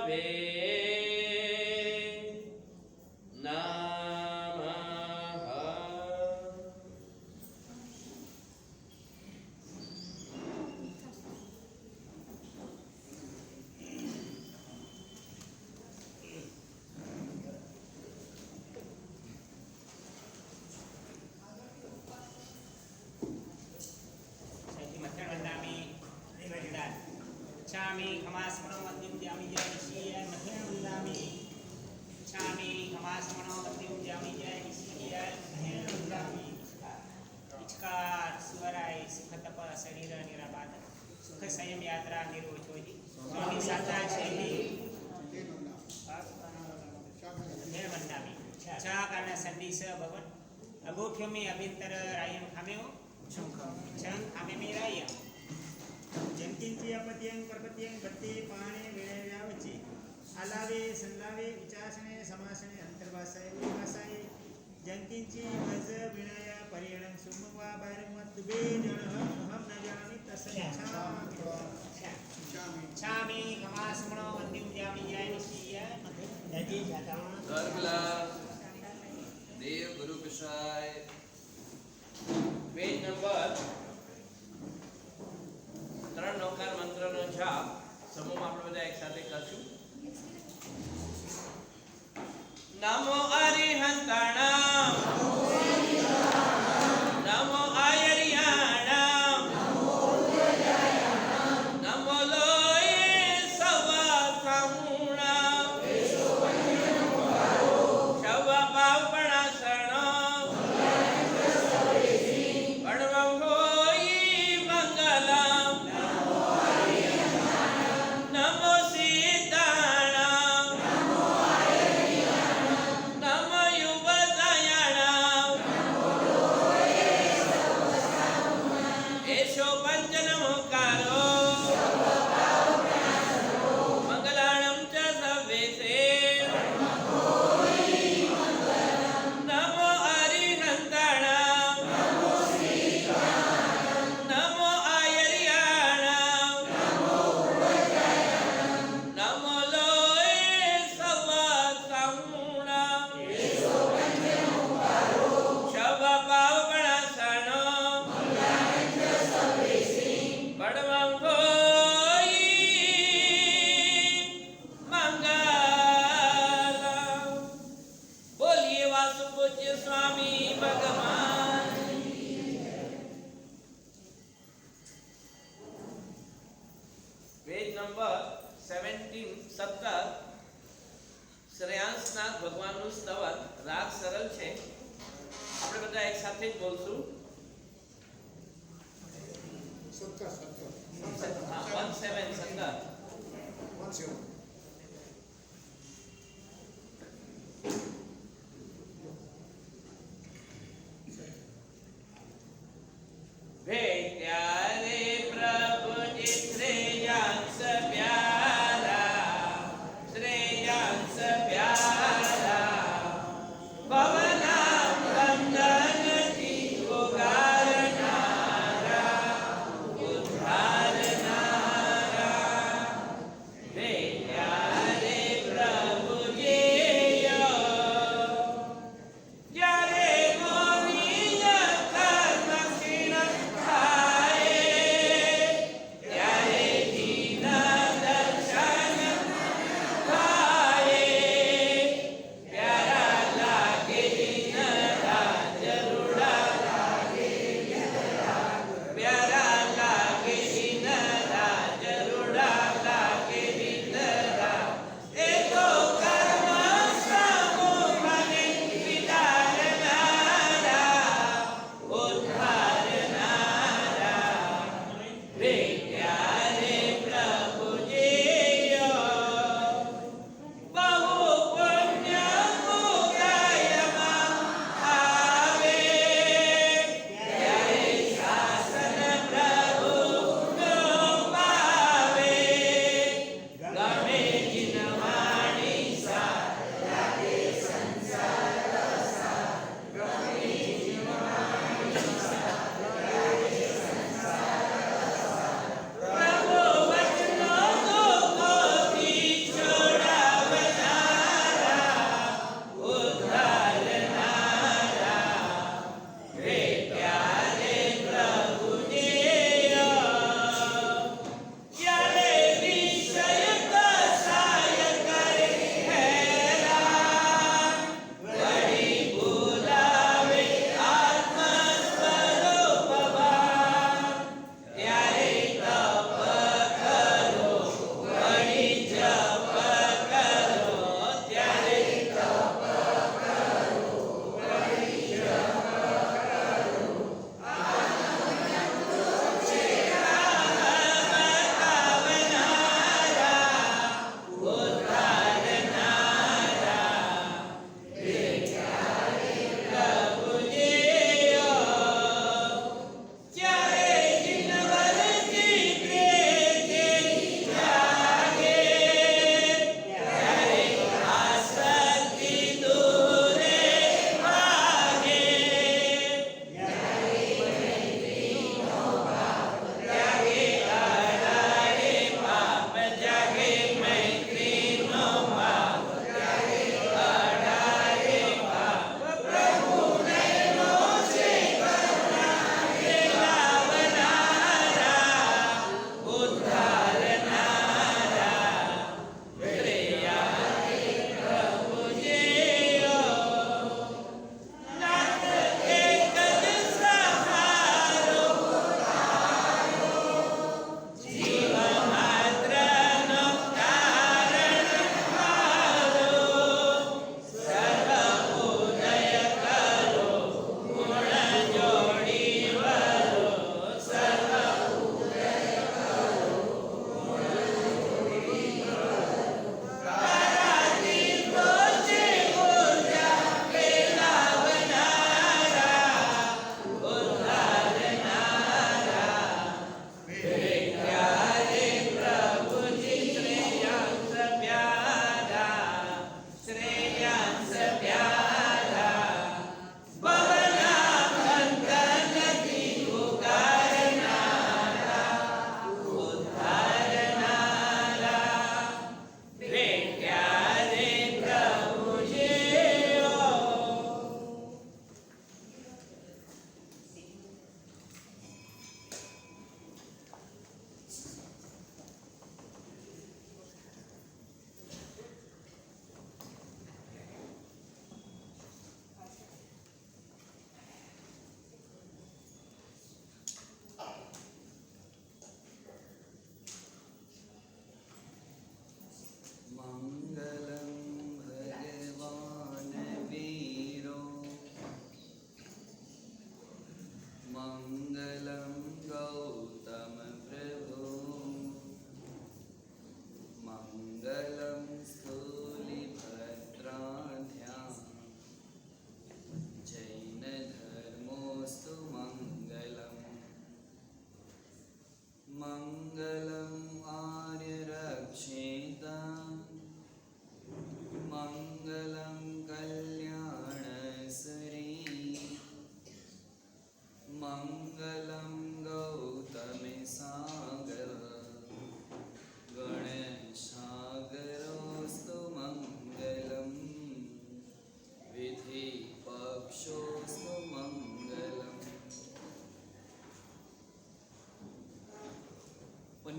गुरवे नमः। छामी खमास्मनो मध्यम जामी जय ऋषिय मध्यम वंदामि छामी खमास्मनो मध्यम जामी जय ऋषिय मध्यम वंदामि इचकार सुवराय सुख तप शरीर निराबाद सुख संयम यात्रा निरोचोजी स्वामी साता छेली मध्यम वंदामि छा कारण संदेश भवन अगोख्यो में अभिंतर रायम खामेओ छंग खामे में रायम जंकिंची अपत्यं परपत्यं गत्ते पाणे वेळेव्यावचे आलावे संलावे विचासने समासने अंतर्वासाय उल्लासाय जंकिंची वज विनय परिणं सुमवा बारमत दुबे जन हम न जानी छामी खमास्मनो अंतिम जामी जय निशीय नदी जाता सर्वला देव गुरु पिशाय पेज नंबर 3 नौकार मंत्रનો જાપ સમૂહમાં આપણે બધા એક સાથે કરશું. નમો અરિહંતાણામ નમો આયરિયાણામ નમો લોય સવા સાહુણામ શવ પાવપણા શરણમ પડવમ હોઈ મંગલમ नमो सीताणाम नमो युवदयाणाम एषो पञ्चनमोकारो मङ्गलाणं च सर्वेषे नमो अरिहन्ताणाम नमो आयर्याणाम नमो लोय सवा साहूणाम शव पावपणा शरणम बड़वं होई मंगलम। बोलिए वासुपूज्य स्वामी भगवान। पेज नंबर 17 શ્રેયાંસનાથ ભગવાનનું સ્તવન રાગ સરળ છે. આપણે બધા એક સાથે જ બોલશું. 17 भेट्यारे प्रभु जी श्रेयांस प्यारा श्रेयांस प्यारा भवना बंधन की उगारनारा उद्धारनारा भेट्या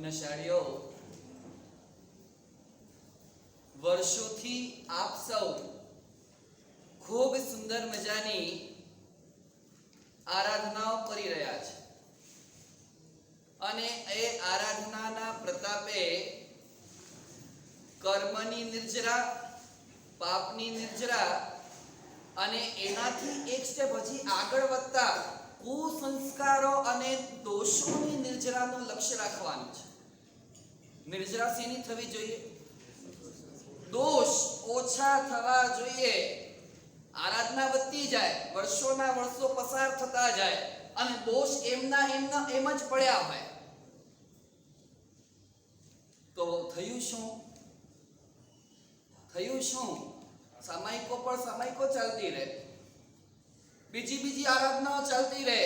પુણ્યશાળીઓ, વર્ષોથી આપ સૌ ખૂબ સુંદર મજાની આરાધનાઓ કરી રહ્યા છે અને એ આરાધનાના પ્રતાપે કર્મની નિર્જરા, પાપની નિર્જરા અને એનાથી એક સ્ટેપ હજી આગળ વધતા કુસંસ્કારો અને દોષોની નિર્જરાનું લક્ષ્ય રાખવાનું છે. નિર્જરા શેની થવી જોઈએ? દોષ ઓછા થવા જોઈએ. આરાધના વધતી જાય, વર્ષોના વર્ષો પસાર થતા જાય અને દોષ એમ જ પડ્યા હોય તો થયું શું? સામાયિકો પર સામાયિકો ચાલતી રહે, બીજી આરાધનાઓ ચાલતી રહે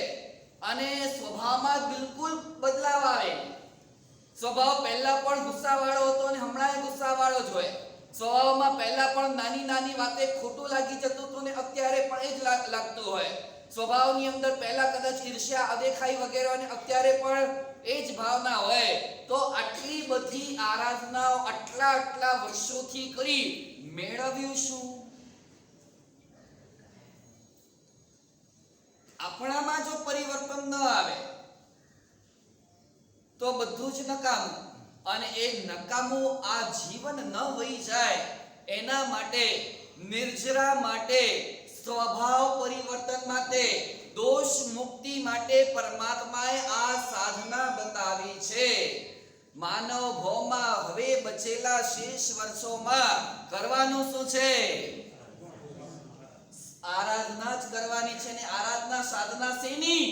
અને સ્વભાવમાં બિલકુલ બદલાવ આવે. સ્વભાવ પહેલા પણ ગુસ્સાવાળો હતો અને હમણાં ગુસ્સાવાળો જ હોય. સ્વભાવમાં પહેલા પણ નાની વાતે ખોટું લાગી જતું હતું ને અત્યારે પણ એ જ લાગતું હોય. સ્વભાવની અંદર પહેલા કદાચ ઈર્ષ્યા, અદેખાઈ વગેરે અને અત્યારે પણ એ જ ભાવના હોય. તો આટલી બધી આરાધનાઓ આટલા વર્ષોથી કરી મેળવ્યું શું? આપણામાં જો પરિવર્તન ન આવે તો બધું જ નકામું. અને એ નકામું આ જીવન ન વહી જાય એના માટે, નિર્જરા માટે, સ્વભાવ પરિવર્તન માટે, દોષ મુક્તિ માટે પરમાત્માએ આ સાધના બતાવી છે. માનવ ભવમાં હવે બચેલા શેષ વર્ષોમાં કરવાનું શું છે? આરાધના જ કરવાની છે. ને આરાધના સાધના શેની?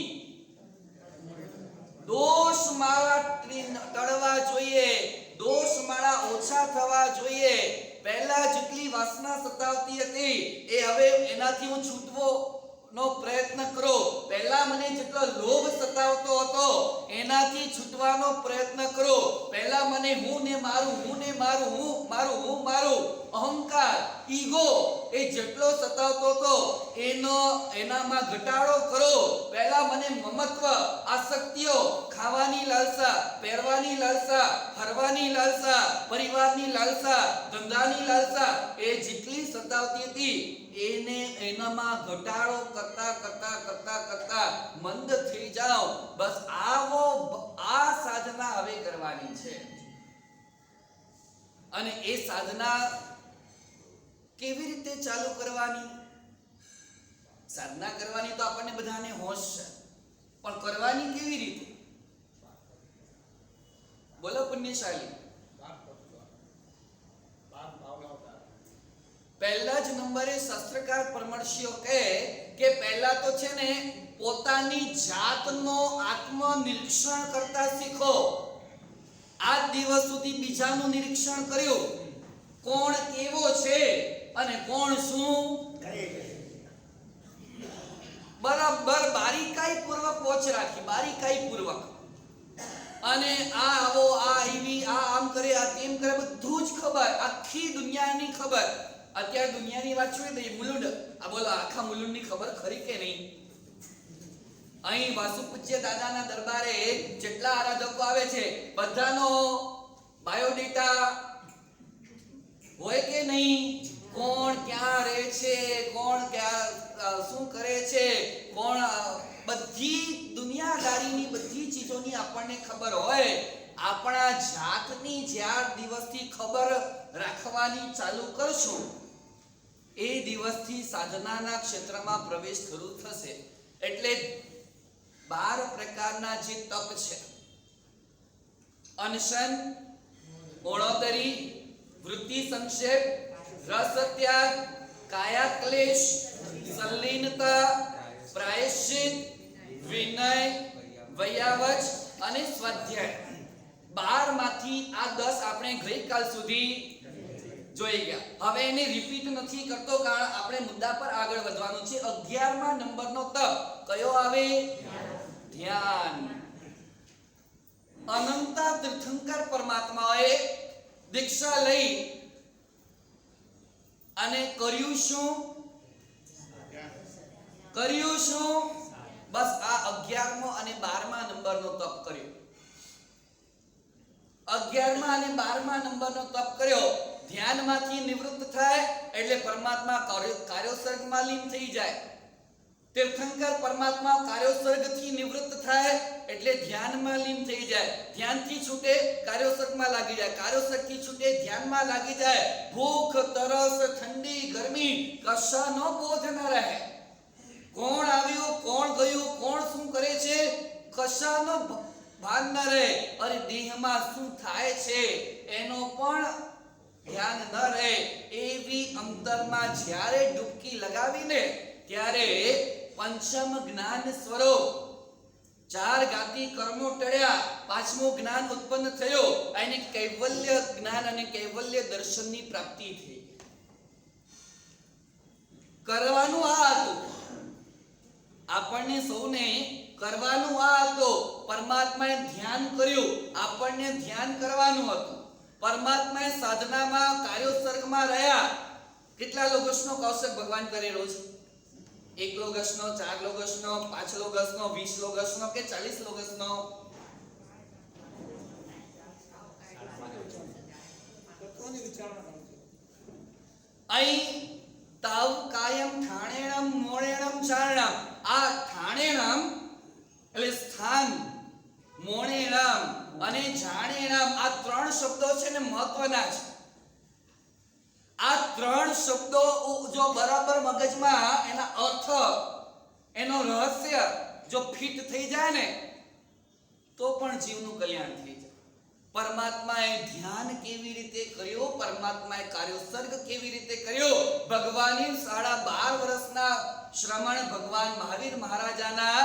દોષ મારા ટળવા જોઈએ, દોષ મારા ઓછા થવા જોઈએ. પહેલા જેટલી વાસના સતાવતી હતી એ હવે એનાથી હું છૂટવો નો પ્રયત્ન કરો. પહેલા મને જેટલો લોભ સતાવતો હતો એનાથી છૂટવાનો પ્રયત્ન કરો. પહેલા મને હું ને મારું અહંકાર, ઈગો એ જેટલો સતાવતો હતો એનામાં ઘટાડો કરો. પહેલા મને મમત્વ, આસક્તિઓ, ખાવાની લાલસા, પહેરવાની લાલસા, ફરવાની લાલસા, પરિવારની લાલસા, ધંધાની લાલસા એ જેટલી સતાવતી હતી એનામાં ઘટાડો કરતા મંદ થઈ જાઓ. બસ આ સાધના હવે કરવાની છે. અને એ સાધના કેવી રીતે ચાલુ કરવાની? સાધના કરવાની તો આપણને બધાને હોશ છે, પણ કરવાની કેવી રીતે? બોલો પુણ્યશાળી. પહેલા જ નંબરે શાસ્ત્રકાર પરમર્શિયો કહે કે પહેલા તો છે ને પોતાની જાતનો આત્મનિરીક્ષણ કરતા શીખો. આજ દિવસ સુધી બીજાનું નિરીક્ષણ કર્યું, કોણ કેવો છે અને કોણ શું કરે છે. બરાબર બારીકાઈ પૂર્વક વોચ રાખી, બારીકાઈ પૂર્વક. અને આ આવો, આ આવી, આ આમ કરે, આ તેમ કરે, બધું જ ખબર, આખી દુનિયાની ખબર. અત્યારે દુનિયાની વાત છોડી દઈએ, મુલુંડ. આ બોલો આખા મુલુંડની ખબર ખરી કે નહીં? અહીં વાસુ પૂજ્ય દાદાના દરબારે જેટલા આરાધકો આવે છે બધાનો બાયોડેટા હોય કે નહીં? કોણ ક્યાં રહે છે, કોણ ક્યાં શું કરે છે, કોણ બધી દુનિયાદારીની બધી ચીજોની આપણને ખબર હોય. આપણા જાતની જ્યાર દિવસથી ખબર રાખવાની ચાલુ કરશું એ દિવસથી સાધનાના ક્ષેત્રમાં પ્રવેશ શરૂ થશે. એટલે 12 પ્રકારના જે તપ છે, અનશન, ઓણોદરી, વૃત્તિ સંક્ષેપ, રસ ત્યાગ, કાયા ક્લેશ, સંલીનતા, પ્રાયશ્ચિત, વિનય, વૈયાવચ અને સ્વાધ્યાય, 12 માંથી આ 10 આપણે ગઈકાલ સુધી જોઈ ગયા. હવે એને રિપીટ નથી કરતો કારણ આપણે મુદ્દા પર આગળ વધવાનું છે. 11મા નંબરનો તપ કયો આવે? ધ્યાન. અનંતા તીર્થંકર પરમાત્માએ દીક્ષા લઈ અને કર્યું શું? બસ આ 11મો અને 12મા નંબરનો તપ કર્યો. 11મા અને 12મા નંબરનો તપ કર્યો, ધ્યાનમાંથી નિવૃત્ત થાય એટલે પરમાત્મા કાર્યોસર્ગમાં લીન થઈ જાય. તીર્થંકર પરમાત્મા કાર્યોસર્ગથી નિવૃત્ત થાય એટલે ધ્યાનમાં લીન થઈ જાય. ધ્યાનથી છૂટે કાર્યોસર્ગમાં લાગી જાય, કાર્યોસર્ગથી છૂટે ધ્યાનમાં લાગી જાય. ભૂખ, તરસ, ઠંડી, ગરમી કશાનો બોધ ન રહે. કોણ આવ્યું, કોણ ગયું, કોણ શું કરે છે કશાનો ભાન ન રહે. અરે દેહમાં શું થાય છે એનો પણ ધ્યાન ન રહે. એવી અંતરમાં જ્યારે ડૂબકી લગાવીને ત્યારે પંચમ જ્ઞાન સ્વરૂપ 4 ગાતી કર્મો ટળ્યા, 5મું જ્ઞાન ઉત્પન્ન થયો અને કૈવલ્ય જ્ઞાન અને કૈવલ્ય દર્શનની પ્રાપ્તિ થઈ. કરવાનું આ હતું, આપણને સૌને કરવાનું આ હતું. પરમાત્માએ ધ્યાન કર્યું, આપણને ધ્યાન કરવાનું હતું. પરમાત્માએ સાધનામાં કાર્યોસર્ગમાં રહ્યા. કેટલા લોગસનો કૌશક ભગવાન કરે રોજ? 1 લોગસનો, 4 લોગસનો, 5 લોગસનો, 20 લોગસનો કે 40 લોગસનો? અહીં તાવ કાયમ ઠાણેણમ મોણેણમ ચારણમ. આ ઠાણેણમ એટલે સ્થાન, મોણેણમ અને જાણેણમ આ 3 શબ્દો છે ને મહત્વના છે. આ 3 શબ્દો જો બરાબર મગજમાં એના અર્થ, એનો રહસ્ય જો ફિટ થઈ જાય ને તો પણ જીવનું કલ્યાણ થઈ જાય. પરમાત્માએ ધ્યાન કેવી રીતે કર્યો, પરમાત્માએ કાર્યોસર્ગ કેવી રીતે કર્યો, ભગવાનની 12.5 વર્ષના શ્રમણ ભગવાન મહાવીર મહારાજાના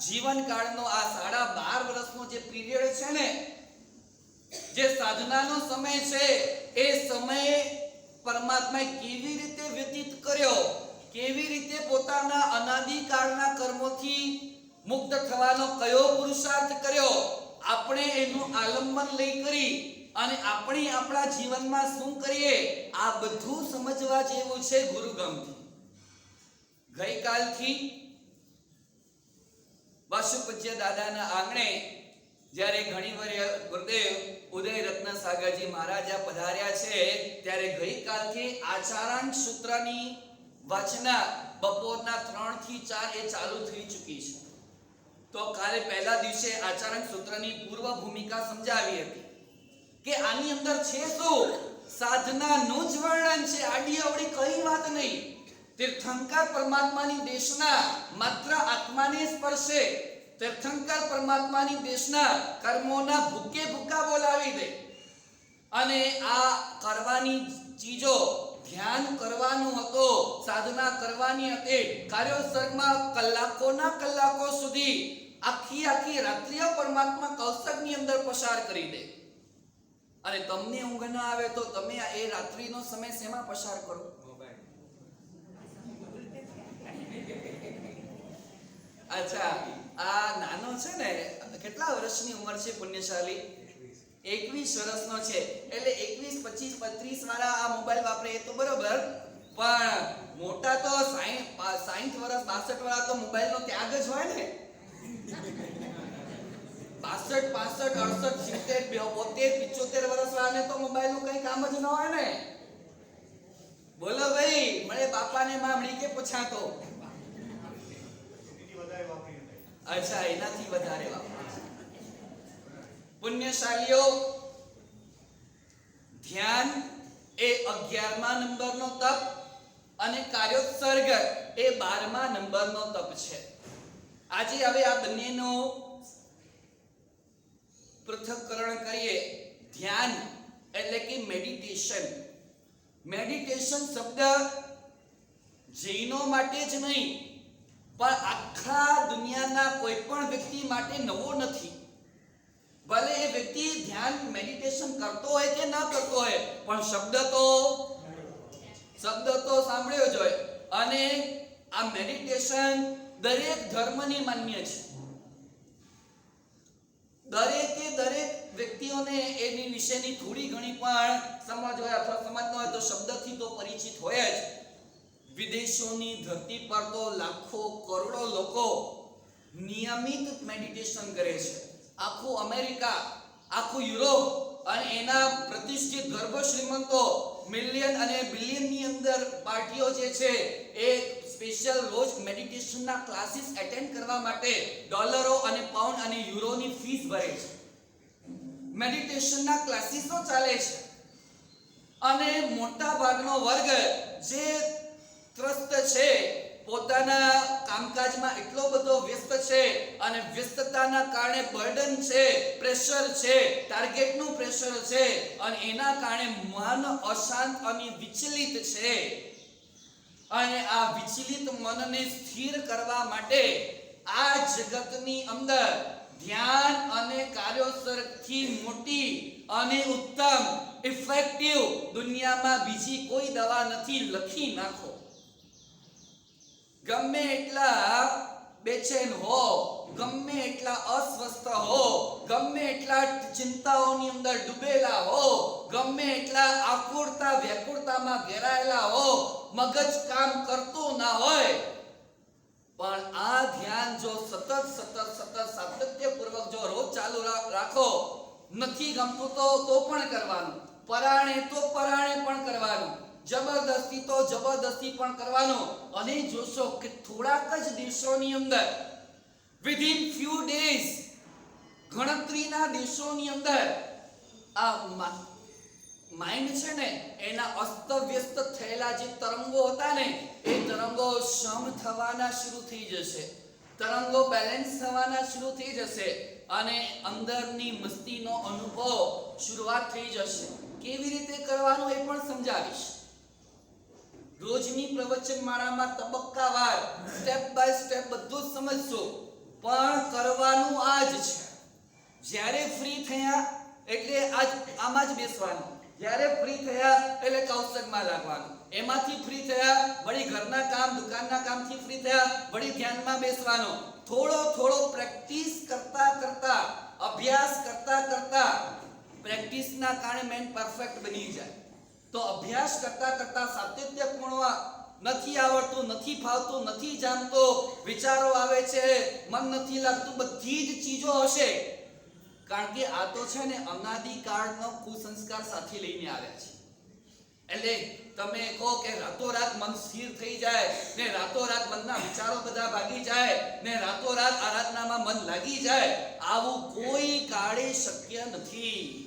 જીવનકાળનો આ 12.5 વર્ષનો જે પીરિયડ છે ને, જે સાધનાનો સમય છે, એ સમયે પરમાત્માએ કેવી રીતે વ્યતીત કર્યો, કેવી રીતે પોતાના અનાદિકાળના કર્મોથી મુક્ત થવાનો કયો પુરુષાર્થ કર્યો, આપણે એનું આલંબન લઈ કરી અને આપણે આપણા જીવનમાં શું કરીએ, આ બધું સમજવા જેવું છે ગુરુગમથી. ગઈકાલથી વાસુપૂજ્ય દાદાના આંગણે જ્યારે ઘણીવાર ગુરુદેવ ઉદય રત્ન સાગરજી મહારાજા પધાર્યા છે, ત્યારે ગઈકાલથી આચારાંક સૂત્રની વાચના બપોરના 3 થી 4 એ ચાલુ થઈ ચૂકી છે. તો કાલે પહેલા દિવસે આચારાંક સૂત્રની પૂર્વ ભૂમિકા સમજાવી હતી કે આની અંદર છે શું, સાધનાનું જ વર્ણન છે, આડી અવળી કઈ વાત નહીં. તીર્થંકર પરમાત્માની દેશના માત્ર આત્માને સ્પર્શે, તીર્થંકર પરમાત્માની દેશના કર્મોના ભૂકે ભૂકા બોલાવી દે. અને આ કરવાની ચીજો, ધ્યાન કરવાનું હતો, સાધના કરવાની હતી, કાર્યોસર્ગમાં કલાકોના કલાકો સુધી આખી રાત્રિઓ પરમાત્મા કૌશકની અંદર પસાર કરી દે. અને તમને ઊંઘ ના આવે તો તમે એ રાત્રિનો સમય શેમાં પસાર કરો? અચ્છા, આ નાનો છે ને, કેટલા વર્ષની ઉંમર છે પુણ્યશાલી? 21 વર્ષનો છે. એટલે 21, 25, 35 વાળા આ મોબાઈલ વાપરે એ તો બરોબર, પણ મોટા તો 60 વર્ષ 62 વાળા તો મોબાઈલનો ત્યાગ જ હોય ને. 62, 65, 68, 70, 72 વર્ષ વાળાને તો મોબાઈલનું કઈ કામ જ ન હોય ને. બોલો ભાઈ, મળે બાપાને મામડી કે પૂછાતો? અચ્છા, એનાથી વધારે વાપરે. પુણ્યશાલીઓ, ધ્યાન એ 11મા નંબરનો તપ અને કાર્યોત્સર્ગ એ 12મા નંબરનો તપ છે. આજે હવે આ બંનેનો પૃથક્કરણ કરીએ. ધ્યાન એટલે કે મેડિટેશન. મેડિટેશન શબ્દ જૈનો માટે જ નહીં પણ આખા દુનિયાના કોઈ પણ વ્યક્તિ માટે નવો નથી. ભલે એ વ્યક્તિ ધ્યાન મેડિટેશન કરતો હોય કે ન કરતો હોય, પણ શબ્દ તો સાંભળ્યો જ હોય. અને આ મેડિટેશન દરેક ધર્મની માન્ય છે. દરેક વ્યક્તિઓને એની વિશેની થોડી ઘણી પણ સમજ હોય અથવા સમજ ન હોય તો શબ્દથી તો પરિચિત હોય જ. વિદેશોની ધરતી પર તો લાખો કરોડો લોકો નિયમિત મેડિટેશન કરે છે. આખું અમેરિકા, આખું યુરોપ, અને એના પ્રતિષ્ઠિત ગર્ભ શ્રીમંતો મિલિયન અને બિલિયન ની અંદર પાર્ટીઓ જે છે એ સ્પેશિયલ રોજ મેડિટેશનના ક્લાસીસ એટેન્ડ કરવા માટે ડોલરો અને પાઉન્ડ અને યુરોની ફીસ ભરે છે. મેડિટેશનના ક્લાસીસો ચાલે છે અને મોટા ભાગનો વર્ગ જે ત્રસ્ત છે, પોતાના કામકાજમાં એટલો બધો વ્યસ્ત છે અને વ્યસ્તતાના કારણે બર્ડન છે, પ્રેશર છે, ટાર્ગેટનું પ્રેશર છે અને એના કારણે મન અશાંત અને વિચલિત છે. અને આ વિચલિત મનને સ્થિર કરવા માટે આ જગતની અંદર ધ્યાન અને કાર્યોસરથી મોટી અને ઉત્તમ ઇફેક્ટિવ દુનિયામાં બીજી કોઈ દવા નથી. લખી નાખો. ગમે એટલા બેચેન હો, ગમે એટલા અસ્વસ્થ હો, ગમે એટલા ચિંતાઓની અંદર ડૂબેલા હો, ગમે એટલા આકુળતા વ્યાકુળતામાં ઘેરાયેલા હો, મગજ કામ કરતું ના હોય, પણ આ ધ્યાન જો સતત સાતત્યપૂર્વક જો રોજ ચાલુ રાખો, નથી ગમતું તો પણ કરવાનું, પરાણે તો પરાણે પણ કરવાનું, જબરદસ્તી તો જબરદસ્તી પણ કરવાનું. અને જોશો કે થોડાક જ દિવસોની અંદર, વિધિન ફ્યુ ડેઝ, ગણતરીના દિવસોની અંદર આ માઇન્ડ છે ને એના અસ્તવ્યસ્ત થયેલા જે તરંગો હતા ને એ તરંગો શમ થવાના શરૂ થઈ જશે, તરંગો બેલેન્સ થવાના શરૂ થઈ જશે અને અંદરની મસ્તીનો અનુભવ શરૂઆત થઈ જશે. કેવી રીતે કરવાનું એ પણ સમજાવીશ. રોજની પ્રવચનમાળામાં તબક્કાવાર સ્ટેપ બાય સ્ટેપ બધું જ સમજશો, પણ કરવાનું આ જ છે. જ્યારે ફ્રી થયા એટલે આમાં જ બેસવાનું, જ્યારે ફ્રી થયા એટલે કૌશલમાં લાગવાનું, એમાંથી ફ્રી થયા વળી ઘરના કામ દુકાનના કામથી ફ્રી થયા વળી ધ્યાનમાં બેસવાનું. થોડો પ્રેક્ટિસ કરતા કરતા, અભ્યાસ કરતા કરતા, પ્રેક્ટિસના કારણે મેન પરફેક્ટ બની જાય. તો અભ્યાસ કરતા કરતા સાતત્યપૂર્ણ નથી આવડતું, નથી ફાવતું, નથી જામતો, વિચારો આવે છે, મન નથી લાગતું, બધી જ ચીજો હશે. કારણ કે આ તો છે ને અનાદિકાળનો કુસંસ્કાર સાથે લઈને આવ્યા છે. એટલે તમે કહો કે રાતોરાત મન સ્થિર થઈ જાય ને રાતોરાત મનના વિચારો બધા ભાગી જાય ને રાતોરાત આરાધનામાં મન લાગી જાય, આવું કોઈ કાળે શક્ય નથી.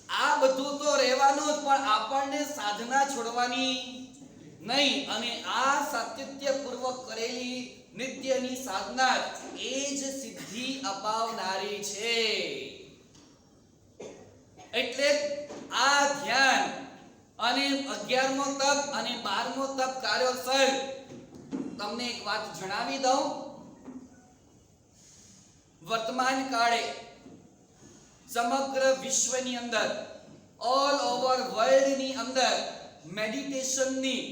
આ બધું તો રહેવાનું જ, પણ આપણને સાધના છોડવાની નહીં. અને આ સાતત્યપૂર્વક કરેલી નિત્યની સાધના એ જ સિદ્ધિ અપાવનારી છે. એટલે આ ધ્યાન અને 11મો તપ અને 12મો તપ કાર્યોસર તમને એક વાત જણાવી દઉં. વર્તમાન કાળે સમગ્ર વિશ્વની અંદર, ઓલ ઓવર વર્લ્ડની અંદર મેડિટેશનની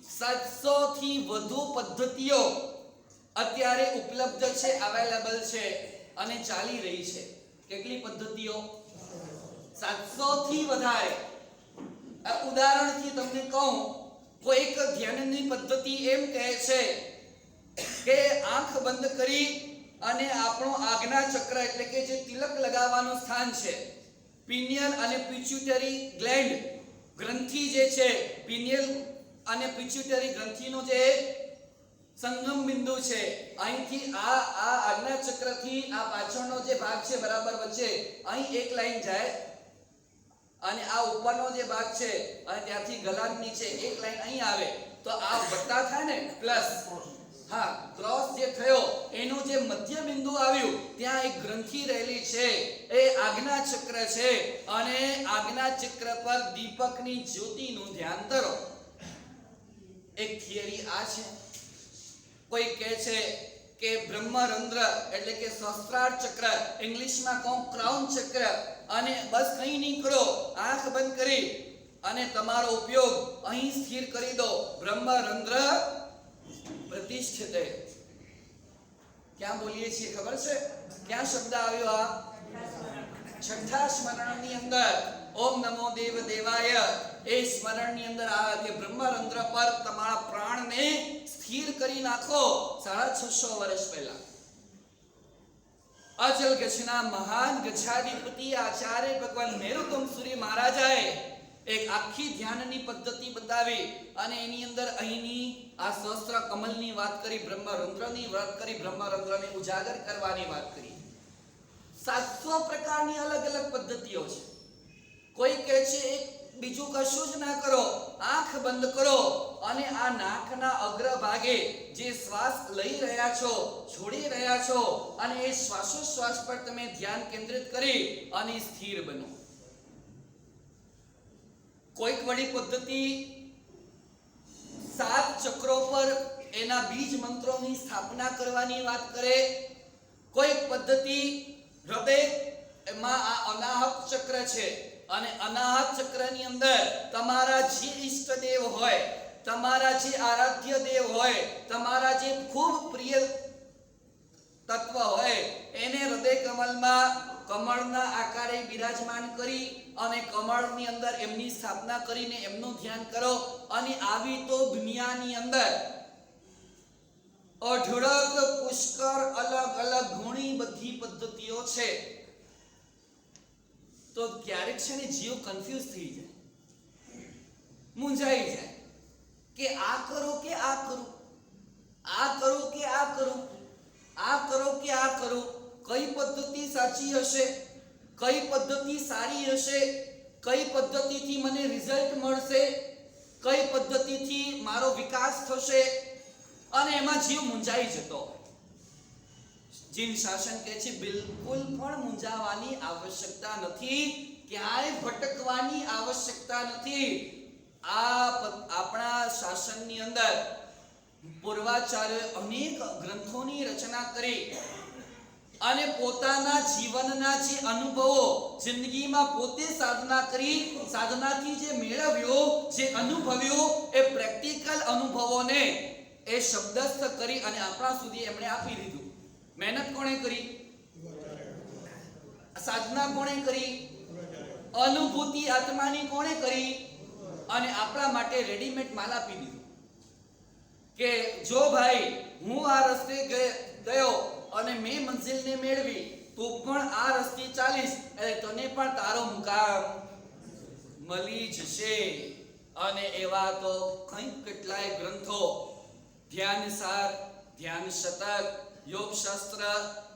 700 થી વધુ પદ્ધતિઓ અત્યારે ઉપલબ્ધ છે, અવેલેબલ છે અને ચાલી રહી છે. કેટલી પદ્ધતિઓ? 700 થી વધારે. ઉદાહરણથી તમને કહું, કોઈક ધ્યાનની પદ્ધતિ એમ કહે છે કે આંખ બંધ કરી અને આપણો આજ્ઞા ચક્ર એટલે કે જે તિલક લગાવવાનું સ્થાન છે, પિનિયલ અને પિચ્યુટરી ગ્લેન્ડ ગ્રંથિ જે છે, પિનિયલ અને પિચ્યુટરી ગ્રંથિનો જે સંગમ બિંદુ છે, અહીંથી આ આજ્ઞા ચક્રથી આ પાછળનો જે ભાગ છે બરાબર વચ્ચે અહીં એક લાઈન જાય અને આ ઉપરનો જે ભાગ છે અને ત્યાંથી ગલાની નીચે એક લાઈન અહીં આવે તો આ વત્તા થાય ને, પ્લસ. હા, ક્રોસ જે થયો એનું જે મધ્ય બિંદુ આવ્યું ત્યાં એક ગ્રંથિ રહેલી છે, એ આજ્ઞા ચક્ર છે. અને આજ્ઞા ચક્ર પર દીપકની જ્યોતિનું ધ્યાન ધરો. એક થિયરી આ છે. કોઈ કહે છે કે બ્રહ્મરંધ્ર એટલે કે સહસ્ત્રાર ચક્ર, ઇંગ્લિશમાં કહું ક્રાઉન ચક્ર, અને બસ કંઈ નહીં કરો, આંખ બંધ કરી અને તમારો ઉપયોગ અહીં સ્થિર કરી દો. બ્રહ્મરંધ્ર પ્રતિષ્ઠિતે. ક્યાં બોલીએ છીએ ખબર છે? ક્યાં શબ્દ આવ્યો? આ છઠ્ઠા સ્મરણની અંદર ઓમ નમો દેવ દેવાય, એ સ્મરણની અંદર આવે કે બ્રહ્મરંધ્ર પર તમારા પ્રાણને સ્થિર કરી નાખો. 650 વર્ષ પહેલા અચલ ગજના મહાન ગજાધિપતિ આચાર્ય ભગવાન મેરુતમ સૂરી મહારાજાએ એક આખી ધ્યાનની પદ્ધતિ બતાવી અને એની અંદર અહીંની આ સહસ્ત્ર કમલની વાત કરી, બ્રહ્મરંધ્રની વાત કરી, બ્રહ્મરંધ્રને ઉજાગર કરવાની વાત કરી. 700 પ્રકારની અલગ અલગ પદ્ધતિઓ છે. કોઈ કહે છે એક બીજું કશું જ ના કરો, આંખ બંધ કરો અને આ નાકના અગ્રભાગે જે શ્વાસ લઈ રહ્યા છો, છોડી રહ્યા છો અને એ શ્વાસોશ્વાસ પર તમે ધ્યાન કેન્દ્રિત કરી અને સ્થિર બનો. કોઈક વળી પદ્ધતિ 7 ચક્રો પર એના બીજ મંત્રોની સ્થાપના કરવાની વાત કરે. કોઈક પદ્ધતિ હૃદયમાં આ અનાહત ચક્ર છે અને અનાહત ચક્રની અંદર તમારા જે ઈષ્ટદેવ હોય, તમારા જે આરાધ્ય દેવ હોય, તમારા જે ખૂબ પ્રિય તત્વ હોય એને હૃદય કમલમાં કમળના આકારે બિરાજમાન કરી અને કમળની અંદર એમની સ્થાપના કરીને એમનું ધ્યાન કરો. અને આવી તો દુનિયાની અંદર અઢળક પુષ્કળ અલગ અલગ ઘણી બધી પદ્ધતિઓ છે. તો ક્યારેક છે ને જીવ કન્ફ્યુઝ થઈ જાય, મૂંઝાઈ જાય કે આ કરો કે આ કરું, આ કરો કે આ કરું, આ કરો કે આ કરું, કઈ પદ્ધતિ સાચી હશે, કઈ પદ્ધતિ સારી હશે, કઈ પદ્ધતિથી મને રિઝલ્ટ મળશે, કઈ પદ્ધતિથી મારો વિકાસ થશે. અને એમાં જીવ મૂંઝાઈ જતો. જીન શાસન કહે છે બિલકુલ પણ મૂંઝાવાની આવશ્યકતા નથી, ક્યાંય ભટકવાની આવશ્યકતા નથી. આપણા શાસનની અંદર પૂર્વાચાર્યોએ અનેક ગ્રંથોની રચના કરી અને પોતાના જીવનના જે અનુભવો, જિંદગીમાં પોતે સાધના કરી, સાધનાથી જે મેળવ્યો, જે અનુભવ્યો, એ પ્રેક્ટિકલ અનુભવોને એ શબ્દસ્થ કરી અને આપણા સુધી એમણે આપી દીધું. મહેનત કોણે કરી? સાધના કોણે કરી? અનુભૂતિ આત્માની કોણે કરી? અને આપણા માટે રેડીમેડ માલ આપી દીધું કે જો ભાઈ હું આ રસ્તે ગયો અને મેં મંજિલને મેળવી, તું પણ આ રસ્તે ચાલીશ એટલે તને પણ તારો મુકામ મળી જશે. અને એવા તો કંઈક કેટલાય ગ્રંથો, ધ્યાન સાર, ધ્યાન શતક, યોગ શાસ્ત્ર,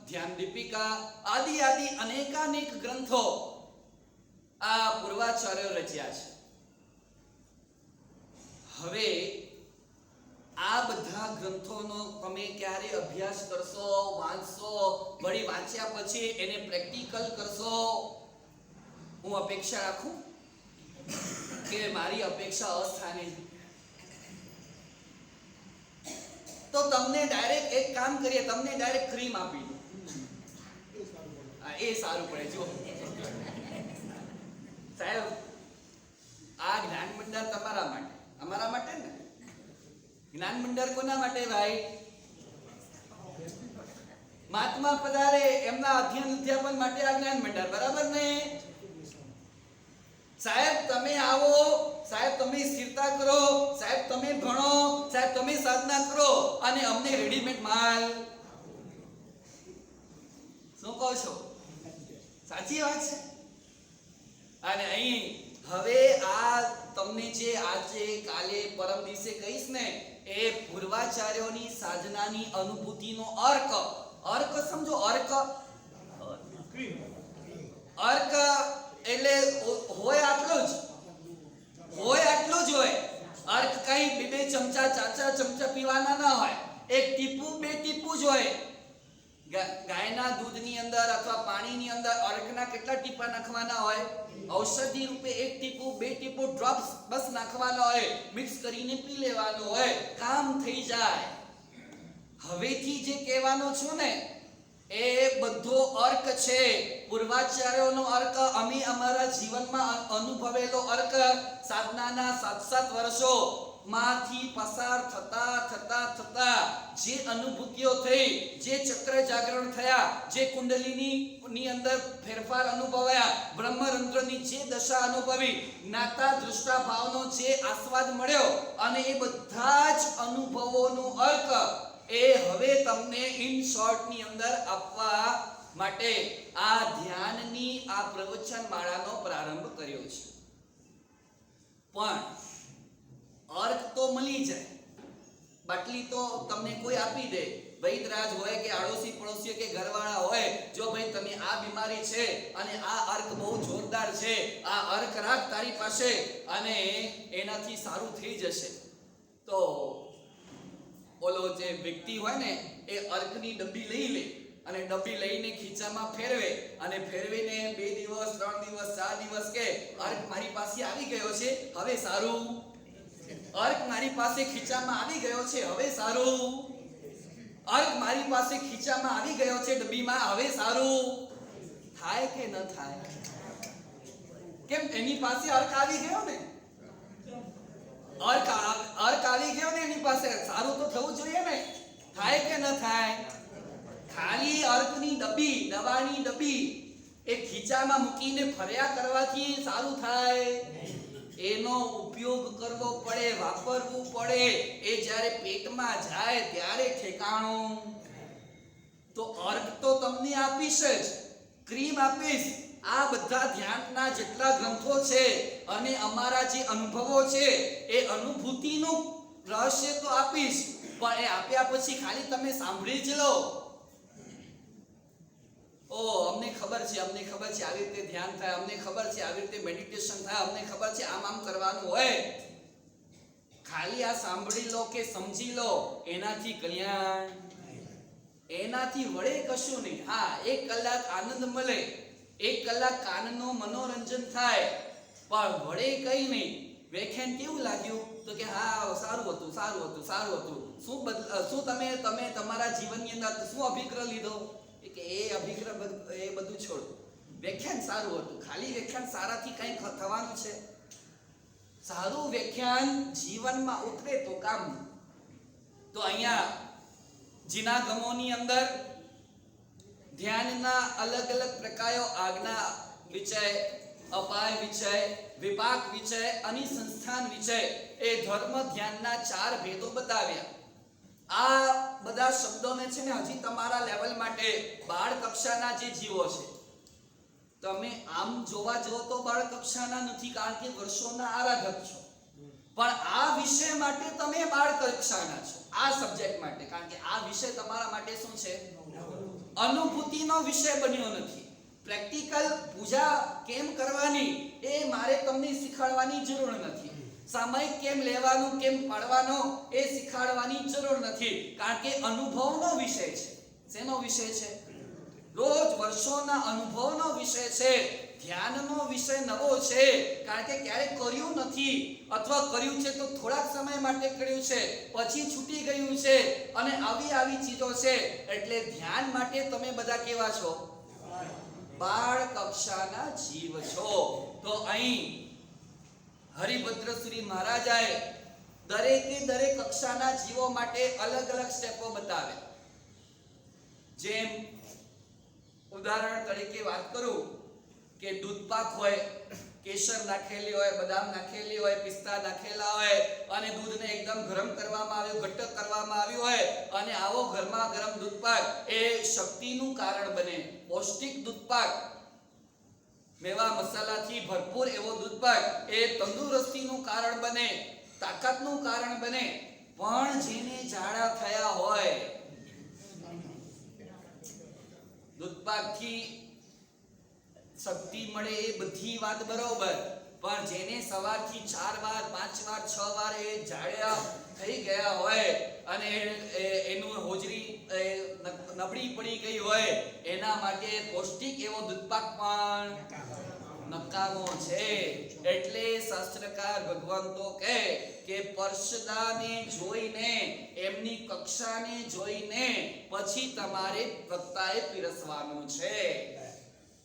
ધ્યાન દીપિકા આદિ આદિ અનેકાનેક ગ્રંથો આ પૂર્વાચાર્યો રચ્યા છે. હવે આ બધા ગ્રંથોનો તમે ક્યારે અભ્યાસ કરશો, વાંચશો, વળી વાંચ્યા પછી એને પ્રેક્ટિકલ કરશો? હું અપેક્ષા રાખું કે મારી અપેક્ષા અસ્થાને છે. તો તમને ડાયરેક્ટ એક કામ કરીએ, તમને ડાયરેક્ટ ક્રીમ આપી દો. એ સારું પડે. જો સાહેબ, આ જ્ઞાન ભંડાર તમારા માટે, અમારા માટે ને. જ્ઞાન ભંડાર કોના માટે ભાઈ? મહાત્મા પધારે એમના અધ્યાપન માટે આ જ્ઞાન ભંડાર, બરાબર ને? સાહેબ તમે આવો, સાહેબ તમે સ્થિરતા કરો, સાહેબ તમે ભણો, સાહેબ તમે સાધના કરો અને અમને રેડીમેડ માલ. શું કહો છો? સાચી વાત છે. અને અહીં હવે આ તમને જે આજે કાલે પરમ દિવસે કહીશ ને, એ પૂર્વાચાર્યોની સાધનાની અનુભૂતિનો અર્ક. અર્ક સમજો, અર્ક. અર્ક એટલે હોય આટલું જ, હોય આટલું જ હોય. અર્ક કઈ બે ચમચા, ચાચા ચમચા પીવાના ના હોય, એક ટીપું, બે ટીપું જ હોય. ગાયના દૂધની અંદર અથવા પાણીની અંદર અર્કના કેટલા ટીપા નાખવાના હોય? ઔષધિ રૂપે એક ટીપું, બે ટીપું ડ્રોપ્સ બસ નાખવાના હોય, મિક્સ કરીને પી લેવાનું હોય, કામ થઈ જાય. હવેથી જે કહેવાનો છું ને એ બધો અર્ક છે, પૂર્વાચાર્યોનો અર્ક. અમે અમારા જીવનમાં અનુભવેલો અર્ક, સાધનાના 7 વર્ષો માંથી પસાર થતા જે અનુભૂતિઓ થઈ, જે ચક્ર જાગરણ થયા, જે કુંડલીની અંદર ફેરફાર અનુભવાયા, બ્રહ્મરંધ્રની જે દશા અનુભવી, જ્ઞાતા દૃષ્ટા ભાવનો જે આસ્વાદ મળ્યો, અને એ બધા જ અનુભવોનો અર્ક એ હવે તમને ઇન શોર્ટ ની અંદર આપવા માટે આ ધ્યાનની આ પ્રવચન માળાનો પ્રારંભ કર્યો છે. પણ અર્થ તો મળી જાય, બાટલી તો તમને કોઈ આપી દે, વૈદરાજ હોય કે આડોશી પડોશી કે ઘરવાળા હોય, જો ભાઈ તમે આ બીમારી છે અને આ અર્ક બહુ જોરદાર છે, આ અર્ક રાખ તારી પાસે અને એનાથી સારું થઈ જશે. તો ઓલો જે વ્યક્તિ હોય ને એ અર્કની ડબ્બી લઈ લે અને ડબ્બી લઈને ખીચામાં ફેરવે અને ફેરવીને 2 દિવસ 3 દિવસ 4 દિવસ કે અર્ક મારી પાસે આવી ગયો છે, હવે સારું. અર્ક મારી પાસે ખીચામાં આવી ગયો છે, હવે સારું. અર્ક મારી પાસે ખીચામાં આવી ગયો છે ડબ્બીમાં, હવે સારું. થાય કે ન થાય? કેમ? એની પાસે અર્ક આવી ગયો ને, અર્ક આવી ગયો ને એની પાસે, સારું તો થવું જોઈએ ને. થાય કે ન થાય? ખાલી અર્કની ડબ્બી, દવાની ડબ્બી એ ખીચામાં મૂકીને ફર્યા કરવાથી સારું થાય? એનો ઉપયોગ કરવો પડે, વાપરવું પડે. એ જ્યારે પેટમાં જાય ત્યારે ઠેકાણું. તો અર્ક તો તમને આપીશ જ, ક્રીમ આપીશ. આ બધા ધ્યાનના જેટલા ગ્રંથો છે અને અમારા જે અનુભવો છે એ અનુભૂતિનું રહસ્ય તો આપીશ, પણ એ આપ્યા પછી ખાલી તમે સાંભળી જ લો. અમને ખબર છે આવી રીતે ધ્યાન થાય, અમને ખબર છે આવી રીતે મેડિટેશન થાય, અમને ખબર છે આમ કરવાનું હોય. ખાલી આ સાંભળી લો કે સમજી લો એનાથી કલ્યાણ, એનાથી વળે કશું નહીં. હા, 1 કલાક આનંદ મળે, 1 કલાક કાનનો મનોરંજન થાય, પણ વળે કઈ નહીં. વ્યાખ્યાન કેવું લાગ્યું? તો કે હા સારું હતું. શું તમે તમારા જીવનની અંદર શું અભિપ્રાય લીધો? કે એ અભિપ્રાય એ બધું છોડ, વ્યાખ્યાન સારું હતું. ખાલી વ્યાખ્યાન સારાથી કઈ થવાનું છે? સારું વ્યાખ્યાન જીવનમાં ઉતરે તો કામ. તો અહીંયા જીના ગમોની અંદર ધ્યાનના અલગ અલગ પ્રકારો, આજ્ઞા વિષય, અપાય વિષય, વિપાક વિષય અને સંસ્થાન વિષય, એ ધર્મ ધ્યાનના 4 ભેદો બતાવ્યા. આ બધા શબ્દોને છે ને હજી તમારા લેવલ માટે બાળ કક્ષાના જે જીવો છે, તમે આમ જોવા જો તો બાળ કક્ષાના નથી, કારણ કે વર્ષોના આરાધક છો, પણ આ વિષય માટે તમે બાળ કક્ષાના છો. આ સબ્જેક્ટ માટે, કારણ કે આ વિષય તમારા માટે શું છે? અનુભૂતિનો વિષય બન્યો નથી. પ્રેક્ટિકલ પૂજા કેમ કરવાની એ મારે તમને શીખવાડવાની જરૂર નથી. સામયિક કેમ લેવાનું, કેમ પાડવાનો એ શીખવાડવાની જરૂર નથી, કારણ કે અનુભવનો વિષય છે. શેનો વિષય છે? રોજ વર્ષોના અનુભવનો વિષય છે. ધ્યાનનો વિષય નવો છે, કારણ કે ક્યારેક કર્યું નથી, અથવા કર્યું છે તો થોડાક સમય માટે કર્યું છે, પછી છૂટી ગયું છે, અને આવી ચીજો છે. એટલે ધ્યાન માટે તમે બધા કેવા છો? બાળ કક્ષાના જીવ છો. તો અહીં હરિભદ્રસુરી મહારાજાએ દરેક કક્ષાના જીવો માટે અલગ અલગ સ્ટેપો બતાવ્યા. જેમ ઉદાહરણ તરીકે વાત કરું કે દૂધપાક હોય, કેસર નાખેલી હોય, બદામ નાખેલી હોય, પિસ્તા નાખેલા હોય, અને દૂધને એકદમ ગરમ કરવામાં આવ્યું, ઘટ્ટ કરવામાં આવ્યું હોય, અને આવો ગરમા ગરમ દૂધપાક એ શક્તિનું કારણ બને. પૌષ્ટિક દૂધપાક, મેવા મસાલાથી ભરપૂર એવો દૂધપાક એ તંદુરસ્તીનું કારણ બને, તાકાતનું કારણ બને. પણ જેને ઝાડા થયા હોય, દૂધપાકથી શક્તિ મળે એ બધી વાત બરોબર, પણ જેને સવારથી 4 વાર 5 વાર 6 વાર એ ઝાડા થઈ ગયા હોય અને એનું હોજરી નબળી પડી ગઈ હોય, એના માટે પૌષ્ટિક એવો દૂધપાક પણ નકામો છે. એટલે શાસ્ત્રકાર ભગવાન તો કહે કે પરસદાને જોઈને, એમની કક્ષાને જોઈને પછી તમારે વક્તાએ પીરસવાનું છે.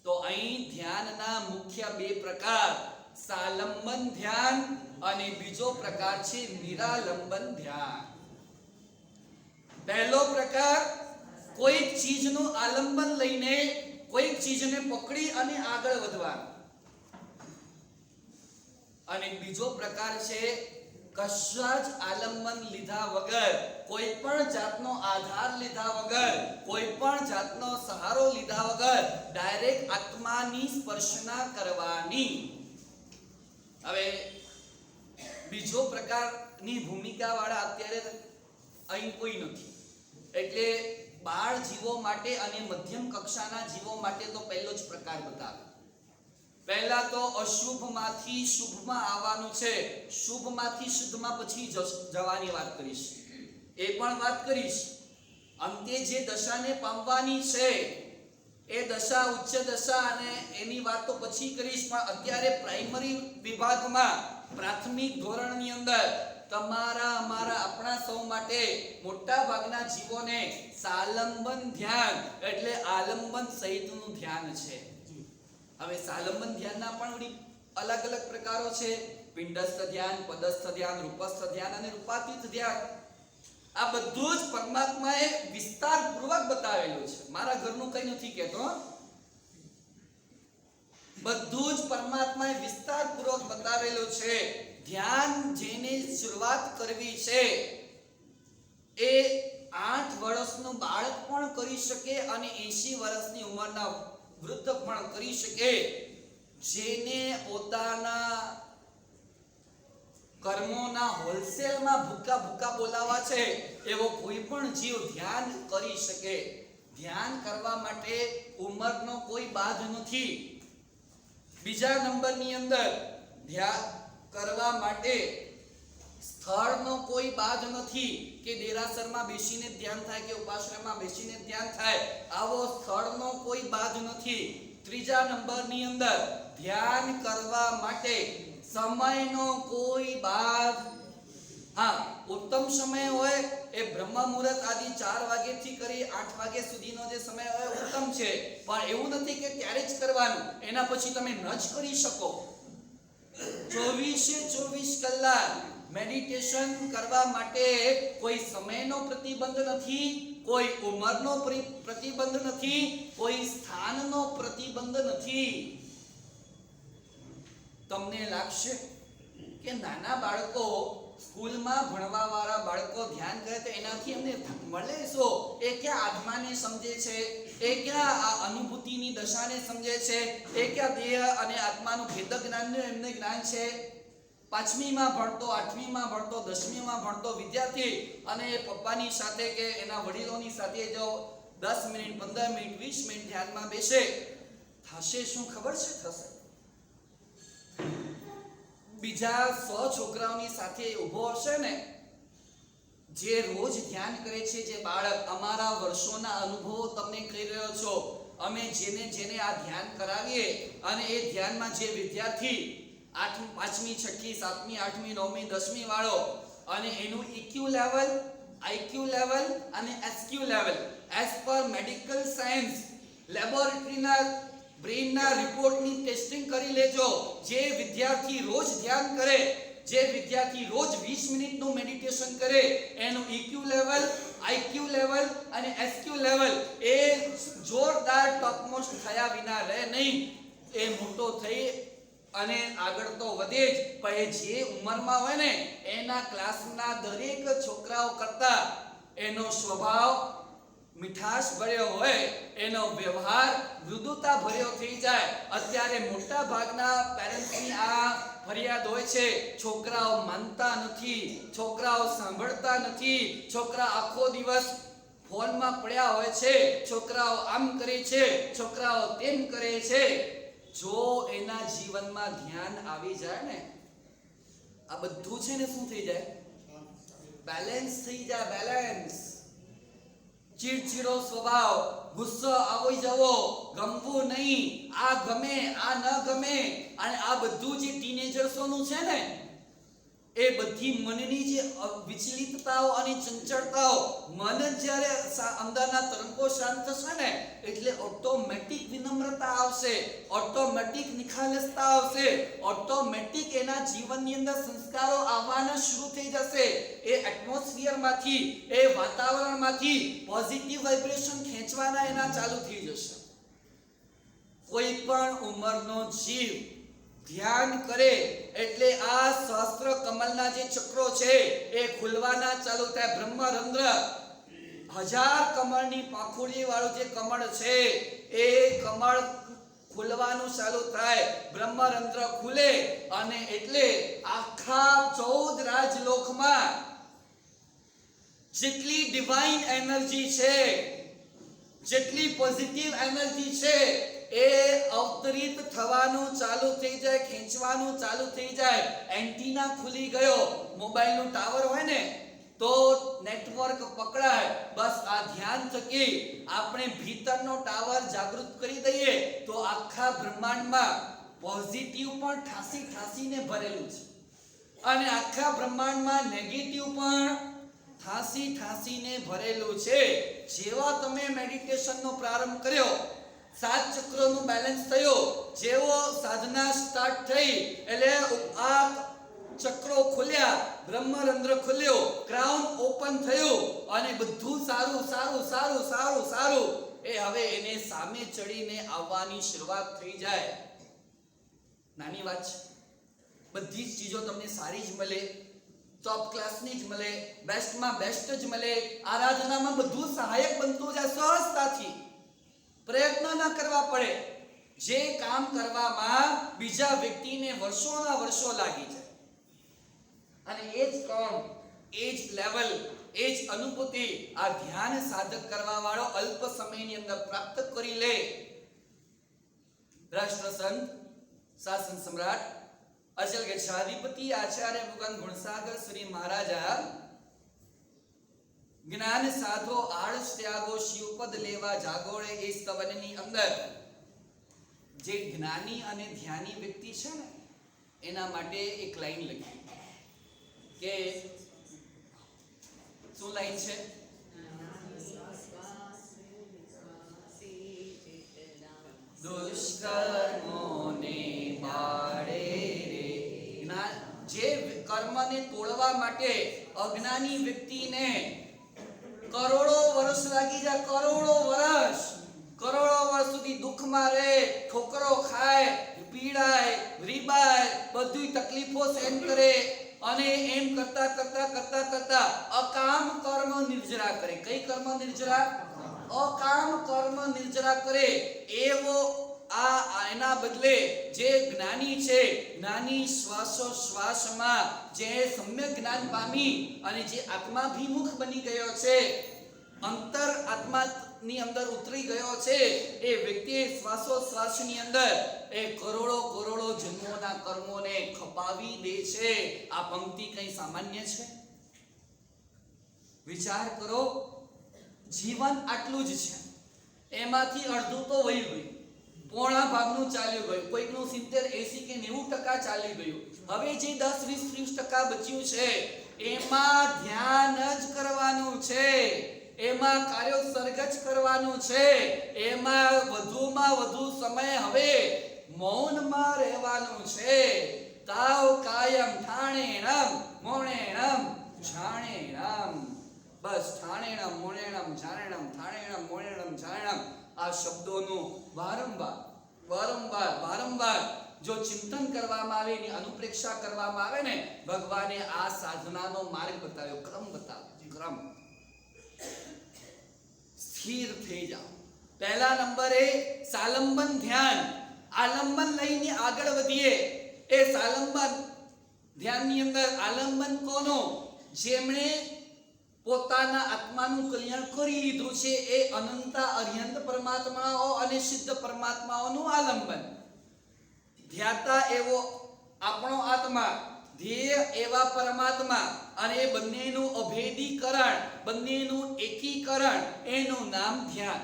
તો અહીં ધ્યાનના મુખ્ય 2 પ્રકાર, સાલંબન ધ્યાન અને બીજો પ્રકાર છે નિરાલંબન ધ્યાન. પહેલો પ્રકાર કોઈક ચીજનું આલંબન લઈને કોઈક ચીજને પકડી અને આગળ વધવાનું, અને બીજો પ્રકાર છે કશા જ આલંબન લીધા વગર, કોઈ પણ જાતનો આધાર લીધા વગર, કોઈ પણ જાતનો સહારો લીધા વગર ડાયરેક્ટ આત્માની સ્પર્શના કરવાની. હવે બીજો પ્રકારની ભૂમિકા વાળા અત્યારે અહીં કોઈ નથી. એટલે બાળ જીવો માટે અને મધ્યમ કક્ષાના જીવો માટે તો પહેલો જ પ્રકાર બતાવે. પહેલા તો અશુભમાંથી શુભમાં આવવાનું છે, શુભમાંથી શુદ્ધમાં પછી જવાની વાત કરીશ. એ પણ વાત કરીશ. અંતે જે દશાને પામવાની છે એ દશા ઉચ્ચ દશા અને એની વાત તો પછી કરીશ. પણ અત્યારે પ્રાઇમરી વિભાગમાં પ્રાથમિક ધોરણની અંદર તમારા અમારા આપણા સૌ માટે મોટા ભાગના જીવોને સાલંબન ધ્યાન એટલે આલંબન સહિતનું ધ્યાન છે. હવે સાલંબન ધ્યાનના પણ વળી અલગ અલગ પ્રકારો છે. પિંડસ્થ ધ્યાન, પદસ્થ ધ્યાન, રૂપસ્થ ધ્યાન અને રૂપાતીત ધ્યાન. આ બધું જ પરમાત્માએ વિસ્તારપૂર્વક બતાવેલું છે. મારા ઘરનું કંઈ નથી કહેતો. બધું જ પરમાત્માએ વિસ્તારપૂર્વક બતાવેલું છે. ધ્યાન જેને શરૂઆત કરવી છે એ 8 વર્ષનું બાળક પણ કરી શકે અને 80 વર્ષની ઉંમરના વૃદ્ધ પણ કરી શકે. જેને પોતાના કર્મોના હોલસેલમાં ભૂકા ભૂકા બોલાવા છે એવો કોઈ પણ જીવ ધ્યાન કરી શકે. ધ્યાન કરવા માટે ઉંમરનો કોઈ બાધ નથી. બીજા નંબરની અંદર ધ્યાન કરવા માટે સ્થળનો કોઈ બાધ નથી કે દેરાસરમાં બેસીને ધ્યાન થાય કે ઉપાશ્રયમાં બેસીને ધ્યાન થાય. આવો સ્થળનો કોઈ બાધ નથી. ત્રીજા નંબરની અંદર ધ્યાન કરવા માટે સમયનો કોઈ બાધ. હા, ઉત્તમ સમય હોય એ બ્રહ્મ મુહૂર્ત આદિ 4 વાગ્યાથી કરી 8 વાગ્યા સુધીનો જે સમય હોય ઉત્તમ છે. પણ એવું નથી કે ત્યારે જ કરવાનું, એના પછી તમે ન જ કરી શકો. 24 કલાક મેડિટેશન કરવા માટે કોઈ સમયનો પ્રતિબંધ નથી, કોઈ ઉંમરનો પ્રતિબંધ નથી, કોઈ સ્થાનનો પ્રતિબંધ નથી. તમને લાગશે કે નાના બાળકો સ્કૂલમાં ભણવા વાળા બાળકો ધ્યાન કરે તો એનાથી એમને મળે શું? એ ક્યાં આત્માને સમજે છે? એ ક્યાં આ અનુભૂતિની દશાને સમજે છે? એ ક્યાં દેહ અને આત્માનું ભેદ જ્ઞાનનું એમને જ્ઞાન છે? 5મીમાં ભણતો, 8મીમાં ભણતો, 10મીમાં ભણતો વિદ્યાર્થી અને એ પપ્પાની સાથે કે એના વડીલોની સાથે જો 10 મિનિટ, 15 મિનિટ, 20 મિનિટ ધ્યાનમાં બેસે, થશે શું ખબર છે? થશે બીજા 100 છોકરાઓની સાથે ઊભો હશે ને, જે રોજ ધ્યાન કરે છે જે બાળક. અમારા વર્ષોના અનુભવો તમને કહી રહ્યો છો. અમે જેને આ ધ્યાન કરાવીએ અને એ ધ્યાનમાં જે વિદ્યાર્થી 5મી, 6મી, 7મી, 8મી, 9મી, 10મી વાળો અને એનું EQ લેવલ, IQ લેવલ અને SQ level as per medical science લેબોરેટરીના બ્રેઇનના રિપોર્ટની ટેસ્ટિંગ કરી લેજો. જે વિદ્યાર્થી રોજ ધ્યાન કરે, જે વિદ્યાર્થી રોજ 20 મિનિટનું મેડિટેશન કરે, એનું EQ લેવલ, IQ લેવલ અને SQ લેવલ એ જોરદાર ટોપમોસ્ટ થયા વિના રહે નહીં. એ મોટો થઈ અને આગળ તો વધે જ, પણ જે ઉંમરમાં હોય ને એના ક્લાસના દરેક છોકરાઓ કરતા એનો સ્વભાવ મીઠાશ ભર્યો હોય, એનો વ્યવહાર મૃદુતા ભર્યો થઈ જાય. અત્યારે મોટા ભાગના પેરેન્ટ્સની આ ફરિયાદ હોય છે, છોકરાઓ માનતા નથી, છોકરાઓ સાંભળતા નથી, છોકરા આખો દિવસ ફોનમાં પડ્યા હોય છે, છોકરાઓ આમ કરે છે, છોકરાઓ તેમ કરે છે. જો એના જીવનમાં ધ્યાન આવી જાય ને, આ બધું છે ને શું થઈ જાય? બેલેન્સ થઈ જાય. બેલેન્સ. ચીડચીડો સ્વભાવ, ગુસ્સો આવી જવો, ગમવું નહીં, આ ગમે આ ન ગમે, અને આ બધું જે ટીનેજર્સોનું છે ને એ બધી મનની જે વિચલિતતાઓ અને ચંચળતાઓ, મન જ્યારે અંદરના તરંગો શાંત થશે ને એટલે ઓટોમેટિક વિનમ્રતા આવશે, ઓટોમેટિક નિખાલસતા આવશે, ઓટોમેટિક એના જીવનની અંદર સંસ્કારો આવવાના શરૂ થઈ જશે. એ એટમોસ્ફિયરમાંથી, એ વાતાવરણમાંથી પોઝિટિવ વાઇબ્રેશન ખેંચવાના એના ચાલુ થઈ જશે. કોઈ પણ ઉંમરનો જીવ ધ્યાન કરે એટલે આ સહસ્ત્ર કમલના જે ચક્રો છે એ ખુલવાના ચાલુ થાય. બ્રહ્મરંધ્ર 1000 કમળની પાંખુડી વાળું જે કમળ છે એ કમળ ખુલવાનું ચાલુ થાય. બ્રહ્મરંધ્ર ખુલે અને એટલે આખા 14 રાજલોકમાં જેટલી ડિવાઇન એનર્જી છે, જેટલી પોઝિટિવ એનર્જી છે એ અવતરિત થવાનું ચાલુ થઈ જાય, ખેંચવાનું ચાલુ થઈ જાય. એન્ટીના ખુલી ગયો. મોબાઈલનું ટાવર હોય ને તો નેટવર્ક પકડાય. બસ આ ધ્યાન થકી આપણે ભીતરનો ટાવર જાગૃત કરી દઈએ તો આખા બ્રહ્માંડમાં પોઝિટિવ પણ ઠાસીને ભરેલું છે અને આખા બ્રહ્માંડમાં નેગેટિવ પણ ઠાસીને ભરેલું છે. જેવા તમે મેડિટેશનનો પ્રારંભ કર્યો, 7 ચક્રોનું બેલેન્સ થયું, જેવો સાધના સ્ટાર્ટ થઈ એટલે આ ચક્રો ખુલ્યા, બ્રહ્મરંધ્ર ખુલ્યો, ક્રાઉન ઓપન થયું અને બધું સારું એ હવે એને સામે ચડીને આવવાની શરૂઆત થઈ જાય. નાની વાત છે. બધી જ ચીજો તમને સારી જ મળે, ટોપ ક્લાસની જ મળે, બેસ્ટમાં બેસ્ટ જ મળે. આરાધનામાં બધું સહાયક બનતું જાય સહજતાથી. પ્રયત્ન ન કરવા પડે. જે કામ કરવામાં બીજા વ્યક્તિને વર્ષોના વર્ષો લાગી જાય અને એ જ કામ, એ જ લેવલ, એ જ અનુભૂતિ આ ધ્યાન સાધક કરવા વાળો અલ્પ સમયની અંદર પ્રાપ્ત કરી લે. રાષ્ટ્રસંત, શાસન સમ્રાટ અચલ ગચ્છાધિપતિ આચાર્ય મુકંદ ગુણસાગર શ્રી મહારાજા જ્ઞાન સાધો આળસ ત્યાગો શિવપદ લેવા જાગોળે એ સ્તવનની અંદર જે જ્ઞાની અને ધ્યાની વ્યક્તિ છે ને એના માટે એક લાઈન લખી કે શું લાઈન છે? દુષ્કર્મોને બાળે રે. જે કર્મને તોડવા માટે અજ્ઞાની વ્યક્તિને કરોડો વર્ષ લાગી જાય, કરોડો વર્ષ સુધી દુઃખમાં રહે, ઠોકરો ખાય, પીડાય, રીબાય, બધી તકલીફો સહન કરે અને એમ કરતા અકામ કર્મ નિર્જરા કરે. કઈ કર્મ નિર્જરા? અકામ કર્મ નિર્જરા કરે. એવો એના બદલે જે જ્ઞાની છે, જ્ઞાની શ્વાસોશ્વાસમાં જે સમ્યક જ્ઞાન પામી અને જે આત્માભિમુખ બની ગયો છે, અંતર આત્માની અંદર ઉતરી ગયો છે, એ વ્યક્તિ શ્વાસોશ્વાસની અંદર એ કરોડો જન્મોના કર્મોને ખપાવી દે છે. આ પંક્તિ કઈ સામાન્ય છે? વિચાર કરો. જીવન આટલું જ છે, એમાંથી અડધું તો વહી ગયું, પોણા ભાગનું ચાલ્યું ગયું, કોઈકનું 70, 80 કે 90% ચાલી ગયું. હવે જે 10, 20, 30% બચ્યું છે એમાં ધ્યાન જ કરવાનું છે, એમાં કાર્યોત્સર્ગ જ કરવાનું છે, એમાં વધુમાં વધુ સમય હવે મૌનમાં રહેવાનું છે. તાવ કાયમ ઠાણેણમ મોણેણમ જાણેણમ. બસ ઠાણેણમ મોણેણમ જાણેણમ, ઠાણેણમ મોણેણમ જાણેણમ. આ શબ્દોનું વારંવાર જો ચિંતન કરવામાં આવે, એની અનુપ્રેક્ષા કરવામાં આવે ને, ભગવાને આ સાધનાનો માર્ગ બતાવ્યો, ક્રમ બતાવ્યો. ક્રમ સ્થિર થઈ જાઓ. પહેલા નંબરે સાલંબન ધ્યાન. આલંબન લઈને આગળ વધીએ. એ સાલંબન ધ્યાનની અંદર આલંબન કોનો? જેમણે પોતાના આત્માનું કલ્યાણ કરી લીધું છે એ અનંત અર્યંત પરમાત્માઓ અને સિદ્ધ પરમાત્માઓનું આલંબન. ધ્યાતા એવો આપણો આત્મા, ધ્યેય એવા પરમાત્મા અને એ બંનેનું અભેદીકરણ, બંનેનું એકીકરણ, એનું નામ ધ્યાન.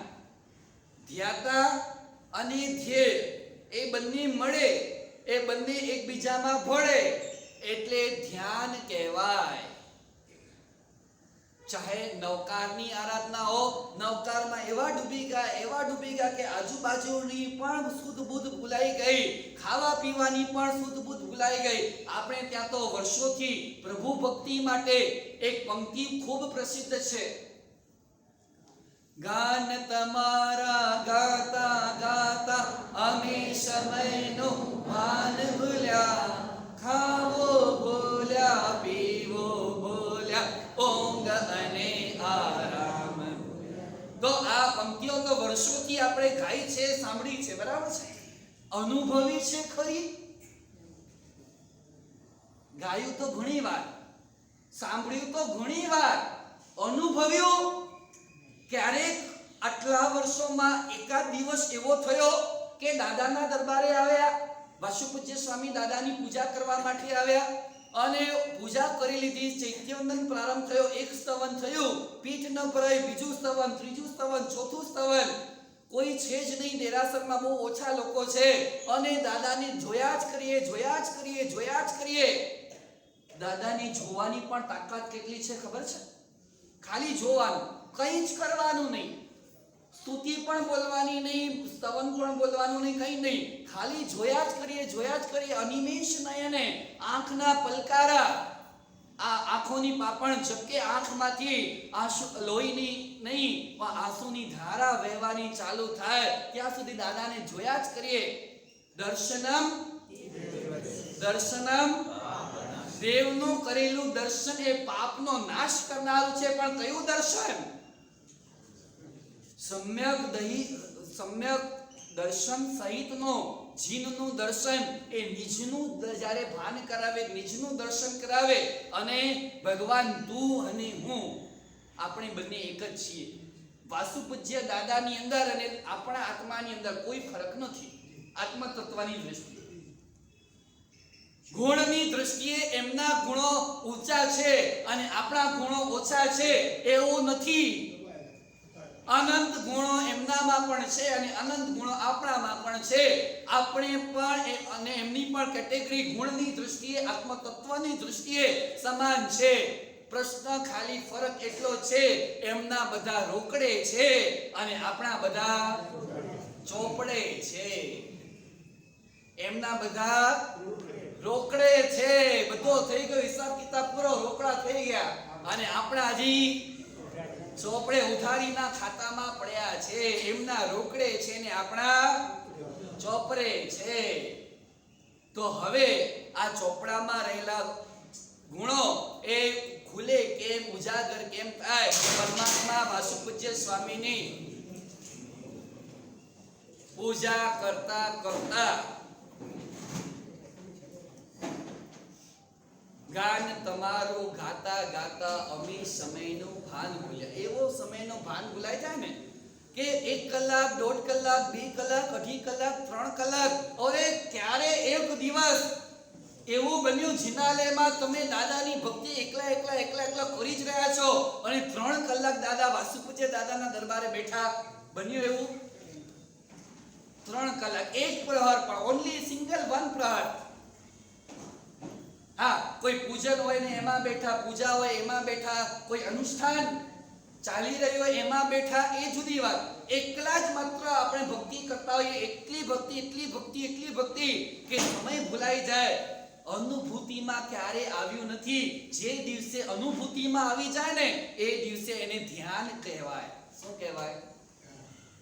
ધ્યાતા અને ધ્યેય એ બંને મળે, એ બંને એકબીજામાં ભળે એટલે ધ્યાન કહેવાય. ચાહે નવકારની આરાધના હો, નવકારમાં એવા ડૂબી ગયા કે આજુબાજુની પણ શુદ્ધ બુદ્ધ ભૂલાઈ ગઈ, ખાવા પીવાની પણ શુદ્ધ બુદ્ધ ભૂલાઈ ગઈ. આપણે ત્યાં તો વર્ષોથી પ્રભુ ભક્તિ માટે એક પંક્તિ ખૂબ પ્રસિદ્ધ છે. ગાન તમારા ગાતા ગાતા અમે સમયનો ભાન ભૂલ્યા, ખાવો ભૂલ્યા, પીવો ભૂલ્યા, ઊંઘ અને આરામ. તો આ પંક્તિઓ તો વર્ષોથી આપણે ગાઈ છે, સાંભળી છે, બરાબર છે, અનુભવી છે ખરી. ગાયું તો ઘણી વાર, સાંભળ્યું તો ઘણી વાર, અનુભવ્યું ક્યારેક આટલા વર્ષોમાં એકાદ દિવસ એવો થયો કે દાદાના દરબારે આવ્યા, વાસુપૂજ્ય સ્વામી દાદાની પૂજા કરવા માટે આવ્યા અને પૂજા કરી લીધી, ચૈત્યવંદન પ્રારંભ થયો, એક સ્તવન થયું, પીઠ ન ભરાય, બીજું સ્તવન, ત્રીજું સ્તવન, ચોથું સ્તવન, કોઈ છે જ નહીં, દેરાસરમાં બહુ ઓછા લોકો છે અને દાદાને જોયા જ કરીએ, જોયા જ કરીએ, જોયા જ કરીએ. દાદાને જોવાની પણ તાકાત કેટલી છે ખબર છે? ખાલી જોવાનું, કંઈ જ કરવાનું નહીં, સ્તુતિ પણ બોલવાની નહીં, સ્તવન પણ બોલવાનું નહીં, કંઈ નહીં, ખાલી જોયા જ કરીએ, જોયા જ કરીએ. અનિમેષ નયને, આંખના પલકારા, આ આંખોની પાપણ ઝબકે, આંખમાંથી આંસુ, લોહીની નહીં પણ આંસુની ધારા વહેવાની ચાલુ થાય ત્યાં સુધી દાદાને જોયા જ કરીએ. દર્શનમ દર્શનમ, દેવનું કરેલું દર્શન એ પાપનો નાશ કરનારું છે. પણ કયું દર્શન? સમ્યક દર્શન સહિતનો જીનનું દર્શન, એ નિજનું જ્યારે ભાન કરાવે, નિજનું દર્શન કરાવે. અને ભગવાન તું અને હું, આપણે બંને એક જ છીએ. વાસુપૂજ્ય દાદાની અંદર અને આપણા આત્માની અંદર કોઈ ફરક નથી. આત્મ તત્વની દ્રષ્ટિએ, ગુણની દ્રષ્ટિએ એમના ગુણો ઊંચા છે અને આપણા ગુણો ઓછા છે એવું નથી. અનંત ગુણો એમનામાં પણ છે અને અનંત ગુણો આપણામાં પણ છે. આપણે પણ અને એમની પણ કેટેગરી ગુણની દ્રષ્ટિએ, આત્મ તત્વની દ્રષ્ટિએ સમાન છે. પ્રશ્ન ખાલી ફરક એટલો છે, એમના બધા રોકડે છે અને આપણા બધા ચોપડે છે. એમના બધા રોકડે છે, બધો થઈ ગયો, હિસાબ કિતાબ પૂરો, રોકડા થઈ ગયા અને આપણા હજી ચોપડે ઉધારીના ખાતામાં પડ્યા છે. એમના રોકડે છે ને આપણા ચોપડે છે. તો હવે આ ચોપડામાં રહેલા ગુણો એ ખુલે કેમ, ઉજાગર કેમ થાય? પરમાત્મા વાસુપૂજ્ય સ્વામીની પૂજા કરતા કરતા ગાન તમારું ગાતા ગાતા અમે સમયનું ભાન ભૂલ્યા. એવો સમયનો ભાન ભૂલાઈ જાય ને કે 1 કલાક, 1.5 કલાક, 2 કલાક, 2.5 કલાક, 3 કલાક. અરે ક્યારે એક દિવસ એવું બન્યું જિનાલયમાં તમે દાદાની ભક્તિ એકલા કરી જ રહ્યા છો અને 3 કલાક દાદા વાસુપૂજ્ય દાદાના દરબારે બેઠા? બન્યું એવું? 3 કલાક, એક પ્રહર, પણ ઓન્લી સિંગલ વન પ્રહર. હા, કોઈ પૂજન હોય ને એમાં બેઠા, પૂજા હોય એમાં બેઠા, કોઈ અનુષ્ઠાન ચાલી રહ્યું હોય એમાં બેઠા, એ જુદી વાત. એકલા જ માત્ર આપણે ભક્તિ કરતા હોઈએ, એટલી ભક્તિ કે સમય ભૂલાઈ જાય. અનુભૂતિમાં ક્યારે આવ્યું નથી. જે દિવસે અનુભૂતિમાં આવી જાય ને એ દિવસે એને ધ્યાન કહેવાય. શું કહેવાય?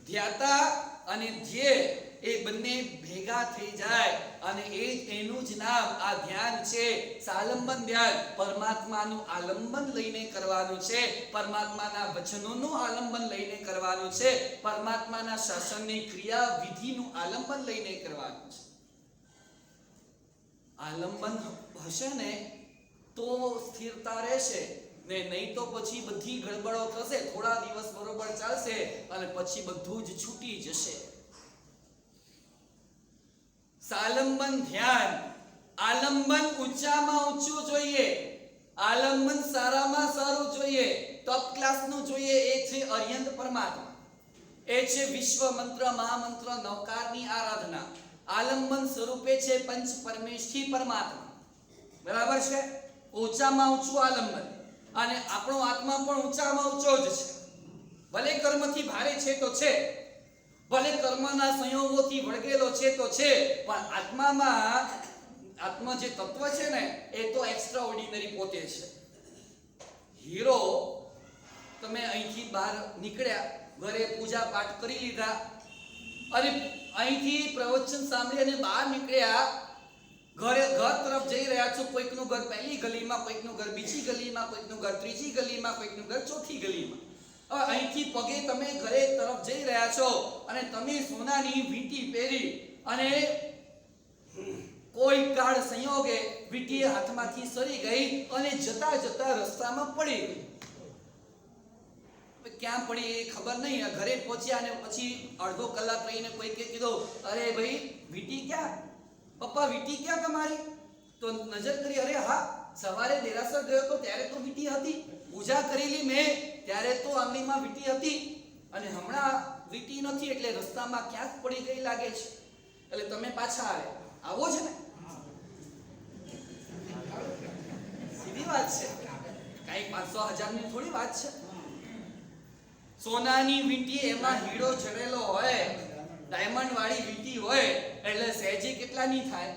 ધ્યાતા અને ધ્યેય એ બંને ભેગા થઈ જાય અને એનું જ નામ આ ધ્યાન છે. સાલંબન ધ્યાન. પરમાત્માનું આલંબન લઈને કરવાનું છે, પરમાત્માના વચનોનું આલંબન લઈને કરવાનું છે, પરમાત્માના શાસનની ક્રિયા વિધિનું આલંબન લઈને કરવાનું છે. આલંબન હશે ને તો સ્થિરતા રહેશે, ને નહીં તો પછી બધી ગડબડો થશે. થોડા દિવસ બરોબર ચાલશે અને પછી બધું જ છૂટી જશે. સાલંબન ધ્યાન. આલંબન ઊંચામાં ઊંચું જોઈએ, આલંબન સારામાં સારું જોઈએ, ટોપ ક્લાસનું જોઈએ. એ છે અર્યંત પરમાત્મા, એ છે વિશ્વ મંત્ર, મહામંત્ર, નવકારની આરાધના. આલંબન સ્વરૂપે છે પંચ પરમેશ્વરી પરમાત્મા. બરાબર છે? ઊંચામાં ઊંચું આલંબન. અને આપણો આત્મા પણ ઊંચામાં ઊંચો જ છે. ભલે કર્મથી ભારે છે તો છે, ભલે કર્મના સંયોગોથી વળગેલો છે તો છે, પણ આત્મામાં આત્મા જે તત્વ છે ને એ તો એક્સ્ટ્રા ઓર્ડિનરી પોતે છે. હીરો, તમે અહીંથી બહાર નીકળ્યા ઘરે પૂજા પાઠ કરી લીધા અને અહીંથી પ્રવચન સાંભળી અને બહાર નીકળ્યા, ઘર તરફ જઈ રહ્યા છો. કોઈકનું ઘર પહેલી ગલીમાં, કોઈકનું ઘર બીજી ગલીમાં, કોઈકનું ઘર ત્રીજી ગલીમાં, કોઈકનું ઘર ચોથી ગલીમાં. હવે અહીંથી પગે તમે ઘરે તરફ જઈ રહ્યા છો અને તમે સોનાની વીંટી પહેરી અને કોઈ કાળ સંયોગે વીંટી હાથમાંથી સરી ગઈ અને જતા જતા રસ્તામાં પડી ગઈ. ક્યાં પડી એ ખબર નહીં. ઘરે પહોંચ્યા અને પછી અડધો કલાક રહીને કોઈકે કીધું, અરે ભાઈ વીંટી ક્યાં? પપ્પા વીંટી ક્યાં તમારી? તો નજર કરી, અરે હા, સવારે દેરાસર ગયો તો ત્યારે તો વીંટી હતી, પૂજા કરેલી મેં ત્યારે તો આંગળીમાં વીંટી હતી અને હમણાં વીંટી નથી, એટલે રસ્તામાં ક્યાંક પડી ગઈ લાગે છે. એટલે તમે પાછા આવો છે ને? સીધી વાત છે, કઈ 500,000 ની થોડી વાત છે. સોનાની વીંટી, એમાં હીરો જડેલો હોય, ડાયમંડ વાળી વીંટી હોય એટલે સહેજે કેટલાની થાય?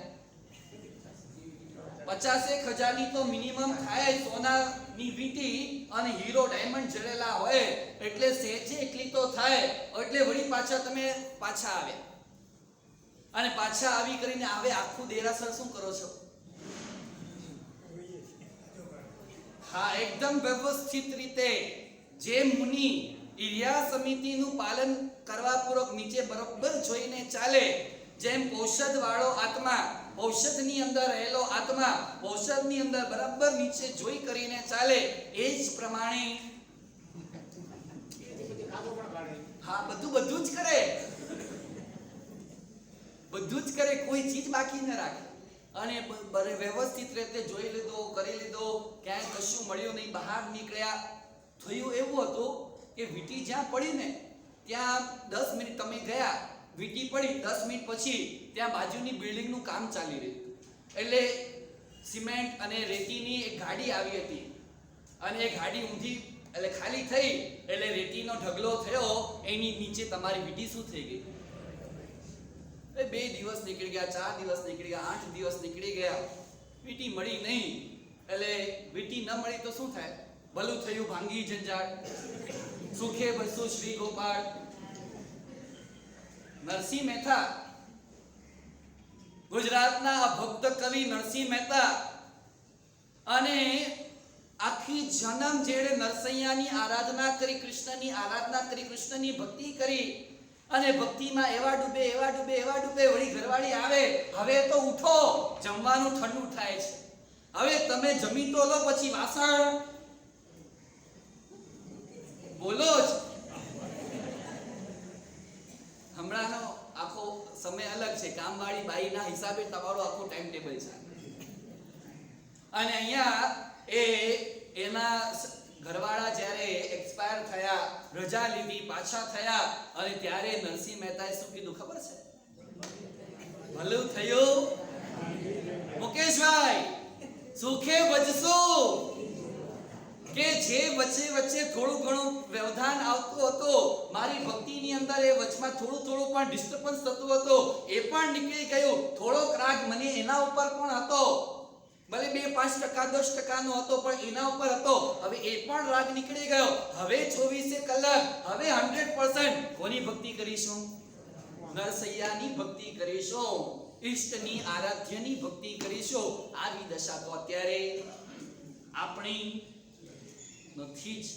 50,000 ની તો મિનિમમ થાય સોનાની વીંટી, અને હીરો ડાયમંડ જડેલા હોય એટલે સહેજે એટલી તો થાય. એટલે વળી તમે પાછા આવ્યા અને પાછા આવી કરીને હવે આખું દેરાસર શું કરો છો? હા, એકદમ વ્યવસ્થિત રીતે જે મુનિ ઈર્યા સમિતિનું પાલન કરવા પૂર્વક નીચે બરોબર જોઈને ચાલે, જેમ ઔષધ વાળો આત્મા, ઔષધની અંદર રહેલો આત્મા ઔષધની અંદર બરાબર નીચે જોઈ કરીને ચાલે, એ જ પ્રમાણે હા બધું જ કરે, બધું જ કરે, કોઈ ચીજ બાકી ન રાખે અને વ્યવસ્થિત રીતે જોઈ લીધો, કરી લીધો, ક્યાંય કશું મળ્યું નહીં. બહાર નીકળ્યા, થયું એવું હતું કે વીંટી જ્યાં પડી ને ત્યાં 10 મિનિટ તમે ગયા, વીંટી પડી 10 મિનિટ પછી ત્યાં બાજુની બિલ્ડિંગનું કામ ચાલી રહ્યું, એટલે સિમેન્ટ અને રેતીની એક ગાડી આવી હતી અને એ ગાડી ઊંધી એટલે ખાલી થઈ એટલે રેતીનો ઢગલો થયો, એની નીચે તમારી વીંટી શું થઈ ગઈ? 2 દિવસ નીકળી ગયા, 4 દિવસ નીકળી ગયા, 8 દિવસ નીકળી ગયા, વીંટી મળી નહીં. એટલે વીંટી ન મળી તો શું થાય? ભલું થયું ભાંગી જંજાળ, સુખે બસુ શ્રી ગોપાળ. નરસિંહ મહેતા, ગુજરાતના ભક્ત કવિ નરસિંહ મહેતા, અને આખી જન્મ જેડે નરસૈયાની આરાધના કરી, કૃષ્ણની આરાધના કરી, કૃષ્ણની ભક્તિ કરી અને ભક્તિમાં એવા ડૂબે વળી ઘરવાળી આવે, હવે તો ઉઠો, જમવાનું ઠંડુ થાય છે, હવે તમે જમી તો લો, પછી વાસણ બોલો જ. હમણાંનો આખો સમય અલગ છે, કામવાળી બાઈના હિસાબે તમારો આખો ટાઈમ ટેબલ છે. અને અહીંયા એના ઘરવાળા જ્યારે એક્સપાયર થયા, રજા લીધી, પાછા થયા અને ત્યારે નરસિંહ મહેતાએ શું કીધું ખબર છે? ભલું થયું મુકેશભાઈ, સુખે ભજશો, કે જે વચ્ચે થોડું ઘણું વ્યવધાન આવતું હતું મારી ભક્તિની અંદર, એ વચમાં થોડું પણ ડિસ્ટર્બન્સ થતું હતું, એ પણ નીકળી ગયું. થોડોક રાગ મને એના ઉપર પણ હતો, ભલે 2-5%, 10% નો હતો, પણ એના ઉપર હતો, હવે એ પણ રાગ નીકળી ગયો. હવે 24 કલાક, હવે 100% કોની ભક્તિ કરીશું? નરસૈયાની ભક્તિ કરીશું, ઈષ્ટની આરાધ્યની ભક્તિ કરીશું. આવી દશા તો અત્યારે આપણી નથી જ.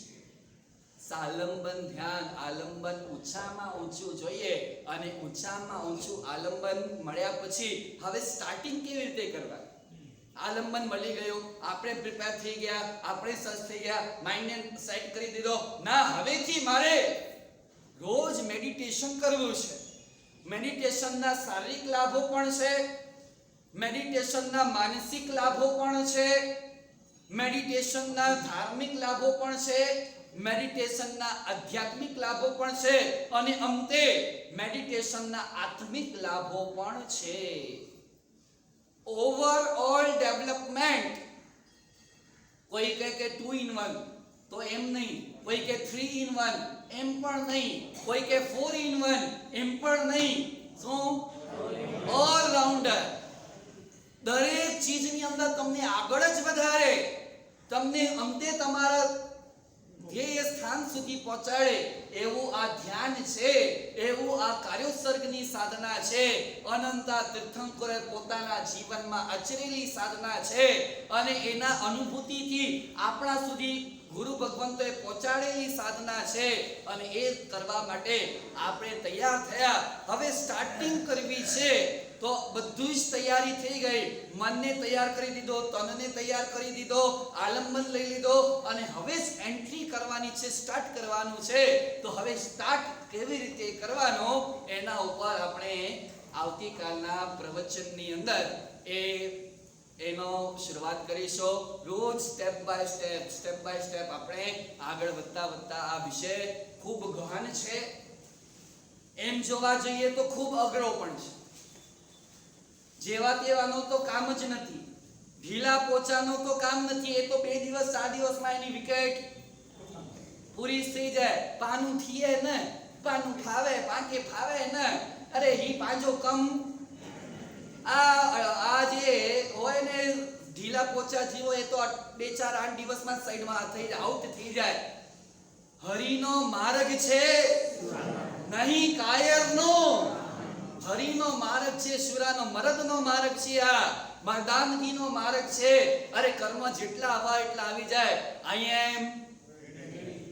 સાલંબન ધ્યાન, આલંબન ઓછામાં ઓછું જોઈએ અને ઓછામાં ઓછું આલંબન મળ્યા પછી હવે સ્ટાર્ટિંગ કેવી રીતે કરવા? આલંબન મળી ગયું, આપણે પ્રિપેર થઈ ગયા, આપણે સજ્જ થઈ ગયા, માઇન્ડને સેટ કરી દીધો, ના હવેથી મારે રોજ મેડિટેશન કરવું છે. મેડિટેશનના શારીરિક લાભો પણ છે, મેડિટેશનના માનસિક લાભો પણ છે, મેડિટેશનના ધાર્મિક લાભો પણ છે, મેડિટેશનના આધ્યાત્મિક લાભો પણ છે અને અંતે મેડિટેશનના આત્મિક લાભો પણ છે. Overall development. કોઈ કહે કે 2 in 1 તો એમ નહીં, કોઈ કે 3 in 1 એમ પણ નહીં, કોઈ કે 4 in 1 એમ પણ નહીં. શું? All rounder. દરેક ચીજની અંદર તમને આગળ જ વધારે, તમને અંતે તમારા ધ્યેય સ્થાન સુધી પહોંચાડે એવું આ ધ્યાન છે, એવું આ કાર્યોસર્ગની સાધના છે. અનંતા તીર્થંકરે પોતાના જીવનમાં આચરેલી સાધના છે અને એના અનુભૂતિથી આપણા સુધી ગુરુ ભગવંતોએ પહોંચાડેલી સાધના છે. અને એ કરવા માટે આપણે તૈયાર થયા. હવે સ્ટાર્ટિંગ કરવી છે તો બધું જ તૈયારી થઈ ગઈ. મનને તૈયાર કરી દીધો, તનને તૈયાર કરી દીધો, આલંબન લઈ લીધો અને હવે જ એન્ટ્રી કરવાની છે, સ્ટાર્ટ કરવાનું છે. તો હવે સ્ટાર્ટ કેવી રીતે કરવાનો એના ઉપર આપણે આવતીકાલના પ્રવચનની અંદર એનો શરૂઆત કરીશું. રોજ સ્ટેપ બાય સ્ટેપ આપણે આગળ વધતા આ વિષય ખૂબ ગહન છે. એમ જોવા જઈએ તો ખૂબ અઘરો પણ છે. જેવા તેવાનો તો કામ જ નથી, ઢીલા પોચાનો તો કામ નથી. એ તો 2 દિવસ 4 દિવસમાં એની વિકેટ પૂરી થઈ જાય. પાનું થીએ ને, પાનું ફાવે, પાંકે ફાવે ને, અરે હી પાંજો કમ. આ જે હોય ને ઢીલા પોચા જીવો એ તો 2 4 8 દિવસમાં સાઈડમાં થઈ જાય, આઉટ થઈ જાય. હરિનો માર્ગ છે નહીં કાયરનો. હરિનો માર્ગ છે, શુરાનો મરદનો માર્ગ છે, આ મર્દાનગીનો માર્ગ છે. અરે કર્મ જેટલા આવા એટલા આવી જાય. આઈ એમ,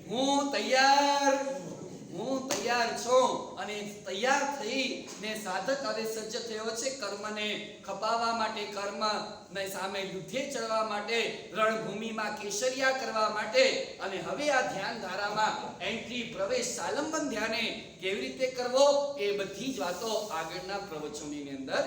હું તૈયાર છું. અને તૈયાર થઈ ને સાધક હવે સજ્જ થયો છે કર્મને ખપાવવા માટે, કર્મને સામે યુદ્ધે ચડવા માટે, રણભૂમિમાં કેસરિયા કરવા માટે. અને હવે આ ધ્યાન ધારામાં એન્ટ્રી, પ્રવેશ, સાલંબન ધ્યાને કેવી રીતે કરવો એ બધી જ વાતો આગળના પ્રવચનોની અંદર